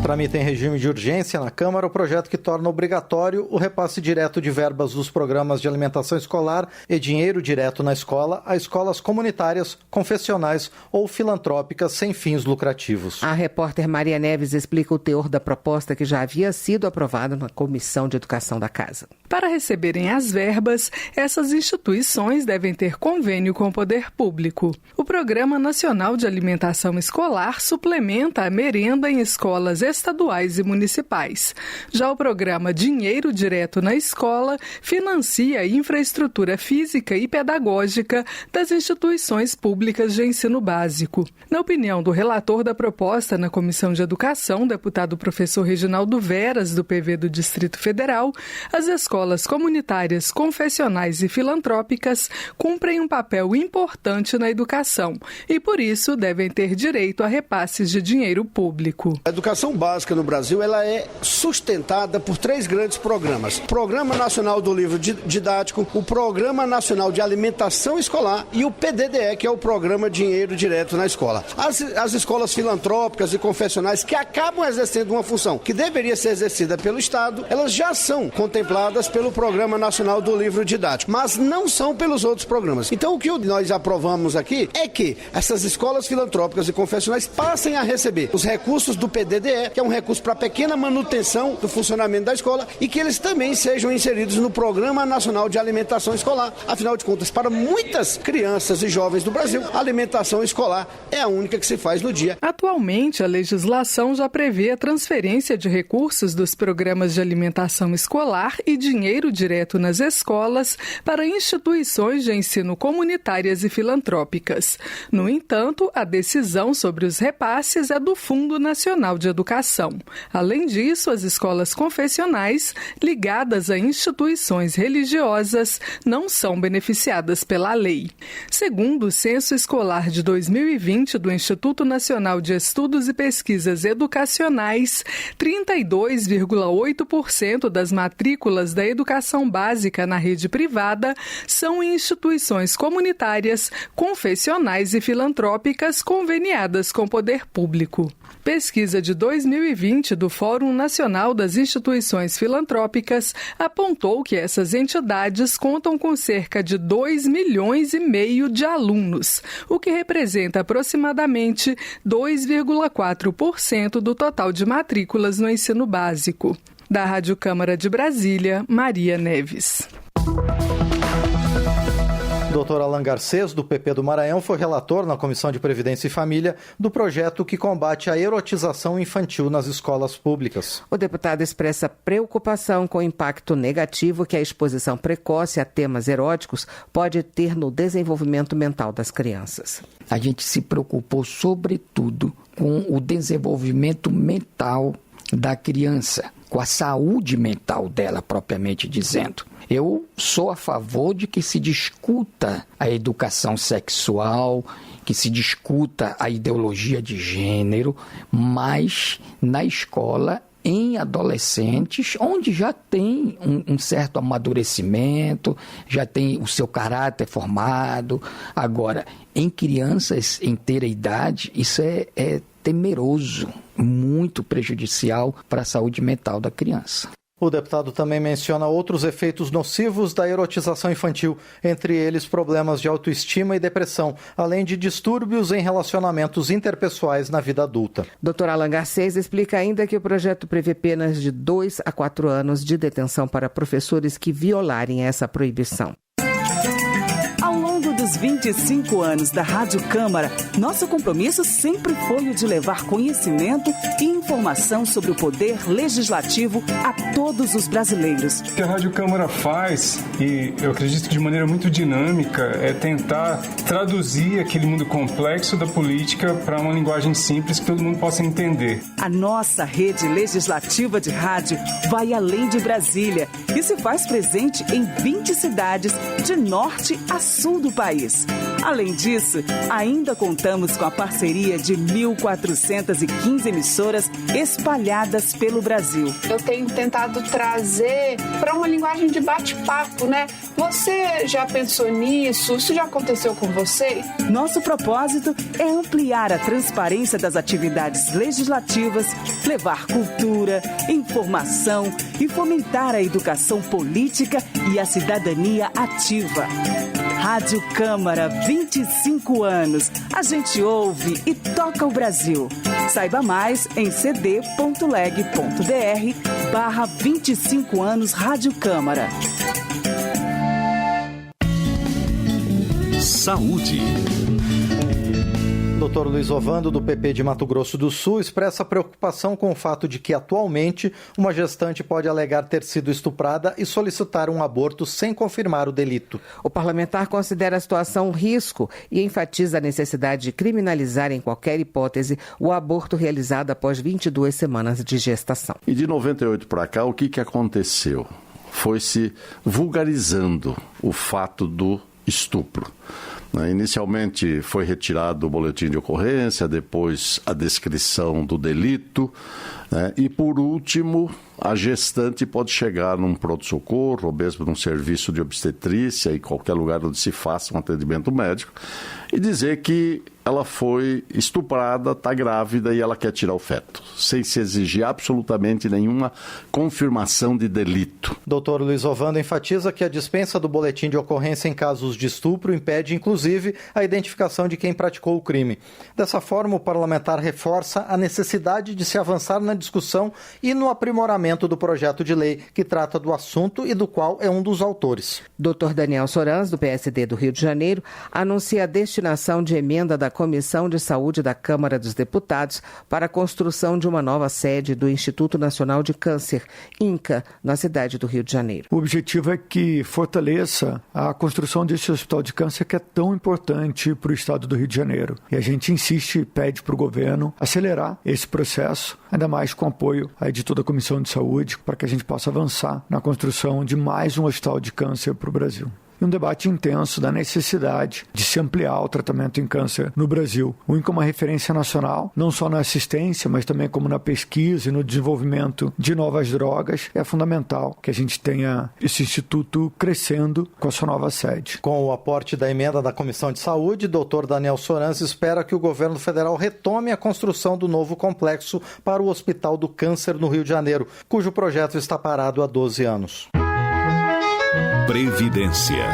Tramita em regime de urgência na Câmara o projeto que torna obrigatório o repasse direto de verbas dos programas de alimentação escolar e dinheiro direto na escola a escolas comunitárias, confessionais ou filantrópicas sem fins lucrativos. A repórter Maria Neves explica o teor da proposta que já havia sido aprovada na Comissão de Educação da Casa. Para receberem as verbas, essas instituições devem ter convênio com o poder público. O Programa Nacional de Alimentação Escolar suplementa a merenda em escolas estaduais e municipais. Já o programa Dinheiro Direto na Escola financia a infraestrutura física e pedagógica das instituições públicas de ensino básico. Na opinião do relator da proposta na Comissão de Educação, deputado professor Reginaldo Veras, do PV do Distrito Federal, as escolas comunitárias, confessionais e filantrópicas cumprem um papel importante na educação e, por isso, devem ter direito a repasses de dinheiro público. A educação básica no Brasil ela é sustentada por 3 grandes programas. O Programa Nacional do Livro Didático, o Programa Nacional de Alimentação Escolar e o PDDE, que é o Programa Dinheiro Direto na Escola. As escolas filantrópicas e confessionais que acabam exercendo uma função que deveria ser exercida pelo Estado, elas já são contempladas pelo Programa Nacional do Livro Didático, mas não são pelos outros programas. Então o que nós aprovamos aqui é que essas escolas filantrópicas e confessionais passem a receber os recursos do PDDE, que é um recurso para pequena manutenção do funcionamento da escola, e que eles também sejam inseridos no Programa Nacional de Alimentação Escolar. Afinal de contas, para muitas crianças e jovens do Brasil, a alimentação escolar é a única que se faz no dia. Atualmente, a legislação já prevê a transferência de recursos dos programas de alimentação escolar e dinheiro direto nas escolas para instituições de ensino comunitárias e filantrópicas. No entanto, a decisão sobre os repasses é do Fundo Nacional de Educação. Além disso, as escolas confessionais ligadas a instituições religiosas não são beneficiadas pela lei. Segundo o Censo Escolar de 2020 do Instituto Nacional de Estudos e Pesquisas Educacionais, 32,8% das matrículas da educação básica na rede privada são em instituições comunitárias, confessionais e filantrópicas conveniadas com o poder público. Pesquisa de 2020 do Fórum Nacional das Instituições Filantrópicas apontou que essas entidades contam com cerca de 2,5 milhões de alunos, o que representa aproximadamente 2,4% do total de matrículas no ensino básico. Da Rádio Câmara de Brasília, Maria Neves. Dr. Alan Garcês, do PP do Maranhão, foi relator na Comissão de Previdência e Família do projeto que combate a erotização infantil nas escolas públicas. O deputado expressa preocupação com o impacto negativo que a exposição precoce a temas eróticos pode ter no desenvolvimento mental das crianças. A gente se preocupou, sobretudo, com o desenvolvimento mental da criança, com a saúde mental dela, propriamente dizendo. Eu sou a favor de que se discuta a educação sexual, que se discuta a ideologia de gênero, mas na escola, em adolescentes, onde já tem um certo amadurecimento, já tem o seu caráter formado. Agora, em crianças em ter a idade, isso é temeroso, muito prejudicial para a saúde mental da criança. O deputado também menciona outros efeitos nocivos da erotização infantil, entre eles problemas de autoestima e depressão, além de distúrbios em relacionamentos interpessoais na vida adulta. Dr. Alan Garcês explica ainda que o projeto prevê penas de 2 a 4 anos de detenção para professores que violarem essa proibição. Dos 25 anos da Rádio Câmara, nosso compromisso sempre foi o de levar conhecimento e informação sobre o poder legislativo a todos os brasileiros. O que a Rádio Câmara faz, e eu acredito de maneira muito dinâmica, é tentar traduzir aquele mundo complexo da política para uma linguagem simples que todo mundo possa entender. A nossa rede legislativa de rádio vai além de Brasília e se faz presente em 20 cidades de norte a sul do país. Além disso, ainda contamos com a parceria de 1.415 emissoras espalhadas pelo Brasil. Eu tenho tentado trazer para uma linguagem de bate-papo, né? Você já pensou nisso? Isso já aconteceu com você? Nosso propósito é ampliar a transparência das atividades legislativas, levar cultura, informação e fomentar a educação política e a cidadania ativa. Rádio Câmara, 25 anos. A gente ouve e toca o Brasil. Saiba mais em cd.leg.br/25 anos Rádio Câmara. Saúde. Dr. Luiz Ovando, do PP de Mato Grosso do Sul, expressa preocupação com o fato de que, atualmente, uma gestante pode alegar ter sido estuprada e solicitar um aborto sem confirmar o delito. O parlamentar considera a situação um risco e enfatiza a necessidade de criminalizar, em qualquer hipótese, o aborto realizado após 22 semanas de gestação. E de 98 para cá, o que aconteceu? Foi se vulgarizando o fato do estupro. Inicialmente foi retirado o boletim de ocorrência, depois a descrição do delito, né? E por último, a gestante pode chegar num pronto-socorro ou mesmo num serviço de obstetrícia, em qualquer lugar onde se faça um atendimento médico, e dizer que ela foi estuprada, está grávida e ela quer tirar o feto, sem se exigir absolutamente nenhuma confirmação de delito. Doutor Luiz Ovando enfatiza que a dispensa do boletim de ocorrência em casos de estupro impede, inclusive, a identificação de quem praticou o crime. Dessa forma, o parlamentar reforça a necessidade de se avançar na discussão e no aprimoramento do projeto de lei que trata do assunto e do qual é um dos autores. Dr. Daniel Sorans, do PSD do Rio de Janeiro, anuncia a destinação de emenda da Comissão de Saúde da Câmara dos Deputados para a construção de uma nova sede do Instituto Nacional de Câncer, INCA, na cidade do Rio de Janeiro. O objetivo é que fortaleça a construção desse hospital de câncer que é tão importante para o estado do Rio de Janeiro. E a gente insiste e pede para o governo acelerar esse processo, ainda mais com apoio aí de toda a Comissão de Saúde, para que a gente possa avançar na construção de mais um hospital de câncer para o Brasil. E um debate intenso da necessidade de se ampliar o tratamento em câncer no Brasil. O INCA é uma referência nacional, não só na assistência, mas também como na pesquisa e no desenvolvimento de novas drogas. É fundamental que a gente tenha esse instituto crescendo com a sua nova sede. Com o aporte da emenda da Comissão de Saúde, Dr. Daniel Sorans espera que o governo federal retome a construção do novo complexo para o Hospital do Câncer no Rio de Janeiro, cujo projeto está parado há 12 anos. Previdência.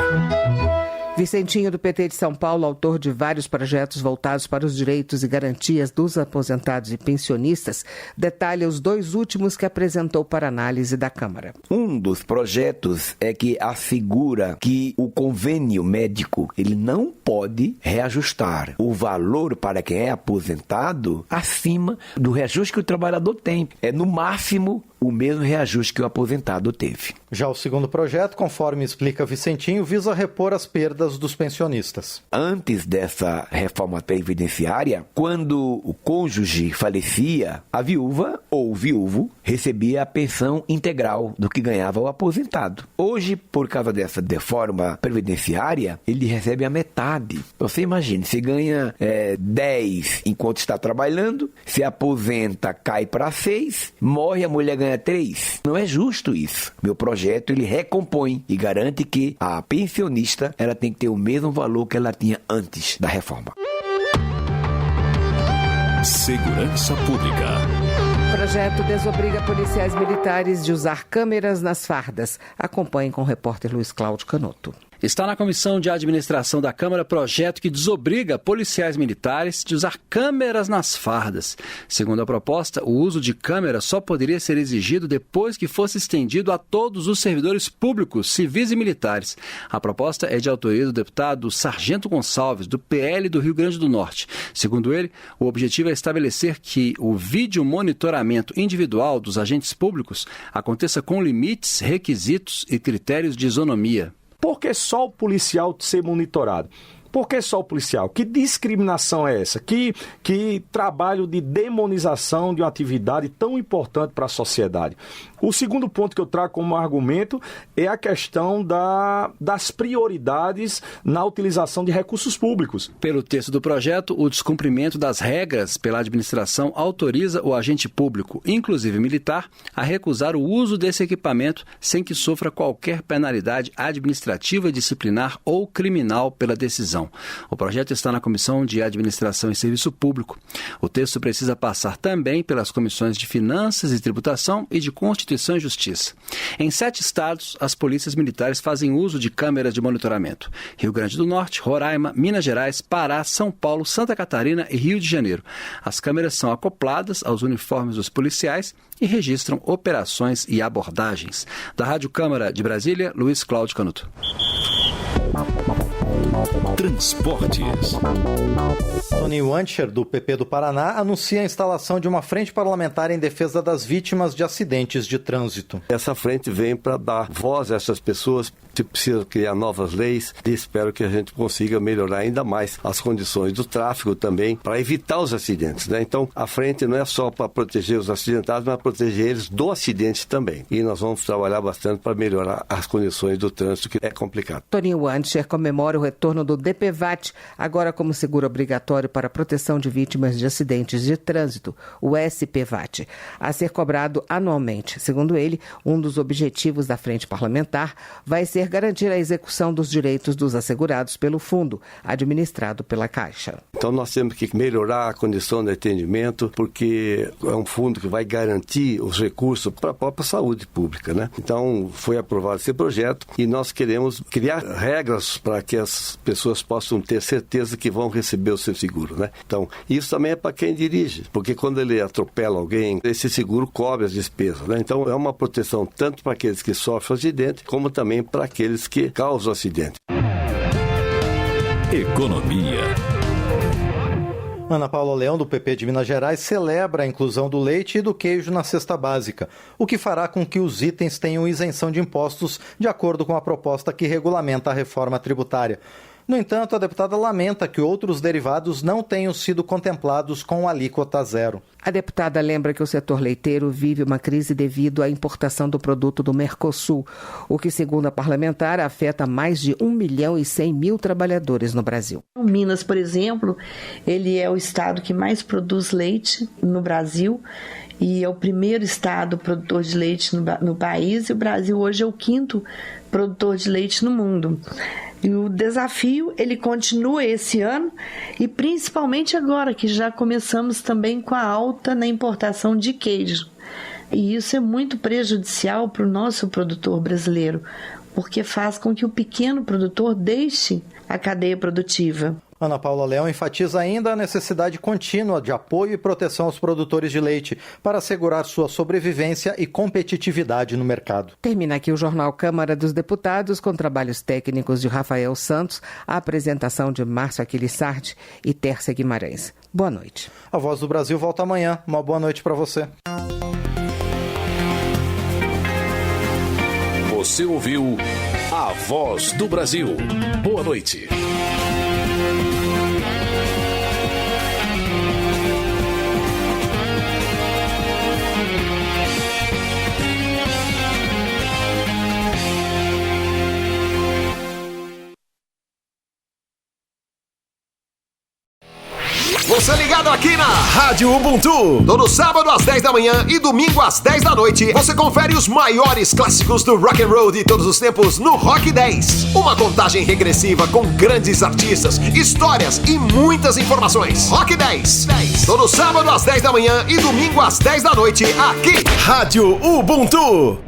Vicentinho, do PT de São Paulo, autor de vários projetos voltados para os direitos e garantias dos aposentados e pensionistas, detalha os 2 últimos que apresentou para análise da Câmara. Um dos projetos é que assegura que o convênio médico ele não pode reajustar o valor para quem é aposentado acima do reajuste que o trabalhador tem. É no máximo o mesmo reajuste que o aposentado teve. Já o segundo projeto, conforme explica Vicentinho, visa repor as perdas dos pensionistas. Antes dessa reforma previdenciária, quando o cônjuge falecia, a viúva ou o viúvo recebia a pensão integral do que ganhava o aposentado. Hoje, por causa dessa reforma previdenciária, ele recebe a metade. Você imagine, se ganha 10 enquanto está trabalhando, se aposenta, cai para 6, morre, a mulher ganha 3. Não é justo isso. Meu projeto, ele recompõe e garante que a pensionista, ela tem que ter o mesmo valor que ela tinha antes da reforma. Segurança Pública. O projeto desobriga policiais militares de usar câmeras nas fardas. Acompanhe com o repórter Luiz Cláudio Canotto. Está na Comissão de Administração da Câmara projeto que desobriga policiais militares de usar câmeras nas fardas. Segundo a proposta, o uso de câmeras só poderia ser exigido depois que fosse estendido a todos os servidores públicos, civis e militares. A proposta é de autoria do deputado Sargento Gonçalves, do PL do Rio Grande do Norte. Segundo ele, o objetivo é estabelecer que o vídeo monitoramento individual dos agentes públicos aconteça com limites, requisitos e critérios de isonomia. Por que só o policial ser monitorado? Por que só o policial? Que discriminação é essa? Que trabalho de demonização de uma atividade tão importante para a sociedade? O segundo ponto que eu trago como argumento é a questão das prioridades na utilização de recursos públicos. Pelo texto do projeto, o descumprimento das regras pela administração autoriza o agente público, inclusive militar, a recusar o uso desse equipamento sem que sofra qualquer penalidade administrativa, disciplinar ou criminal pela decisão. O projeto está na Comissão de Administração e Serviço Público. O texto precisa passar também pelas comissões de Finanças e Tributação e de Constituição e Justiça. Em 7 estados, as polícias militares fazem uso de câmeras de monitoramento: Rio Grande do Norte, Roraima, Minas Gerais, Pará, São Paulo, Santa Catarina e Rio de Janeiro. As câmeras são acopladas aos uniformes dos policiais e registram operações e abordagens. Da Rádio Câmara de Brasília, Luiz Cláudio Canotto. Transportes. Toninho Ancher, do PP do Paraná, anuncia a instalação de uma frente parlamentar em defesa das vítimas de acidentes de trânsito. Essa frente vem para dar voz a essas pessoas. Se precisa criar novas leis, e espero que a gente consiga melhorar ainda mais as condições do tráfego também, para evitar os acidentes, né? Então, a frente não é só para proteger os acidentados, mas proteger eles do acidente também. E nós vamos trabalhar bastante para melhorar as condições do trânsito, que é complicado. Toninho Ancher comemora o retorno do DPVAT, agora como seguro obrigatório para a proteção de vítimas de acidentes de trânsito, o SPVAT, a ser cobrado anualmente. Segundo ele, um dos objetivos da Frente Parlamentar vai ser garantir a execução dos direitos dos assegurados pelo fundo, administrado pela Caixa. Então nós temos que melhorar a condição de atendimento, porque é um fundo que vai garantir os recursos para a própria saúde pública, né? Então foi aprovado esse projeto e nós queremos criar regras para que as pessoas possam ter certeza que vão receber o seu seguro, né? Então isso também é para quem dirige, porque quando ele atropela alguém, esse seguro cobre as despesas, né? Então é uma proteção tanto para aqueles que sofrem o acidente, como também para aqueles que causam o acidente. Economia. Ana Paula Leão, do PP de Minas Gerais, celebra a inclusão do leite e do queijo na cesta básica, o que fará com que os itens tenham isenção de impostos, de acordo com a proposta que regulamenta a reforma tributária. No entanto, a deputada lamenta que outros derivados não tenham sido contemplados com alíquota zero. A deputada lembra que o setor leiteiro vive uma crise devido à importação do produto do Mercosul, o que, segundo a parlamentar, afeta mais de 1.100.000 trabalhadores no Brasil. Minas, por exemplo, ele é o estado que mais produz leite no Brasil e é o primeiro estado produtor de leite no país, e o Brasil hoje é o 5º produtor de leite no mundo. E o desafio, ele continua esse ano e principalmente agora que já começamos também com a alta na importação de queijo. E isso é muito prejudicial para o nosso produtor brasileiro, porque faz com que o pequeno produtor deixe a cadeia produtiva. Ana Paula Leão enfatiza ainda a necessidade contínua de apoio e proteção aos produtores de leite para assegurar sua sobrevivência e competitividade no mercado. Termina aqui o Jornal Câmara dos Deputados, com trabalhos técnicos de Rafael Santos, a apresentação de Márcio Aquiles Sardi e Tércia Guimarães. Boa noite. A Voz do Brasil volta amanhã. Uma boa noite para você. Você ouviu A Voz do Brasil. Boa noite. Você ligado aqui na Rádio Ubuntu. Todo sábado às 10 da manhã e domingo às 10 da noite, você confere os maiores clássicos do rock and roll de todos os tempos no Rock 10. Uma contagem regressiva com grandes artistas, histórias e muitas informações. Rock 10. Todo sábado às 10 da manhã e domingo às 10 da noite, aqui. Rádio Ubuntu.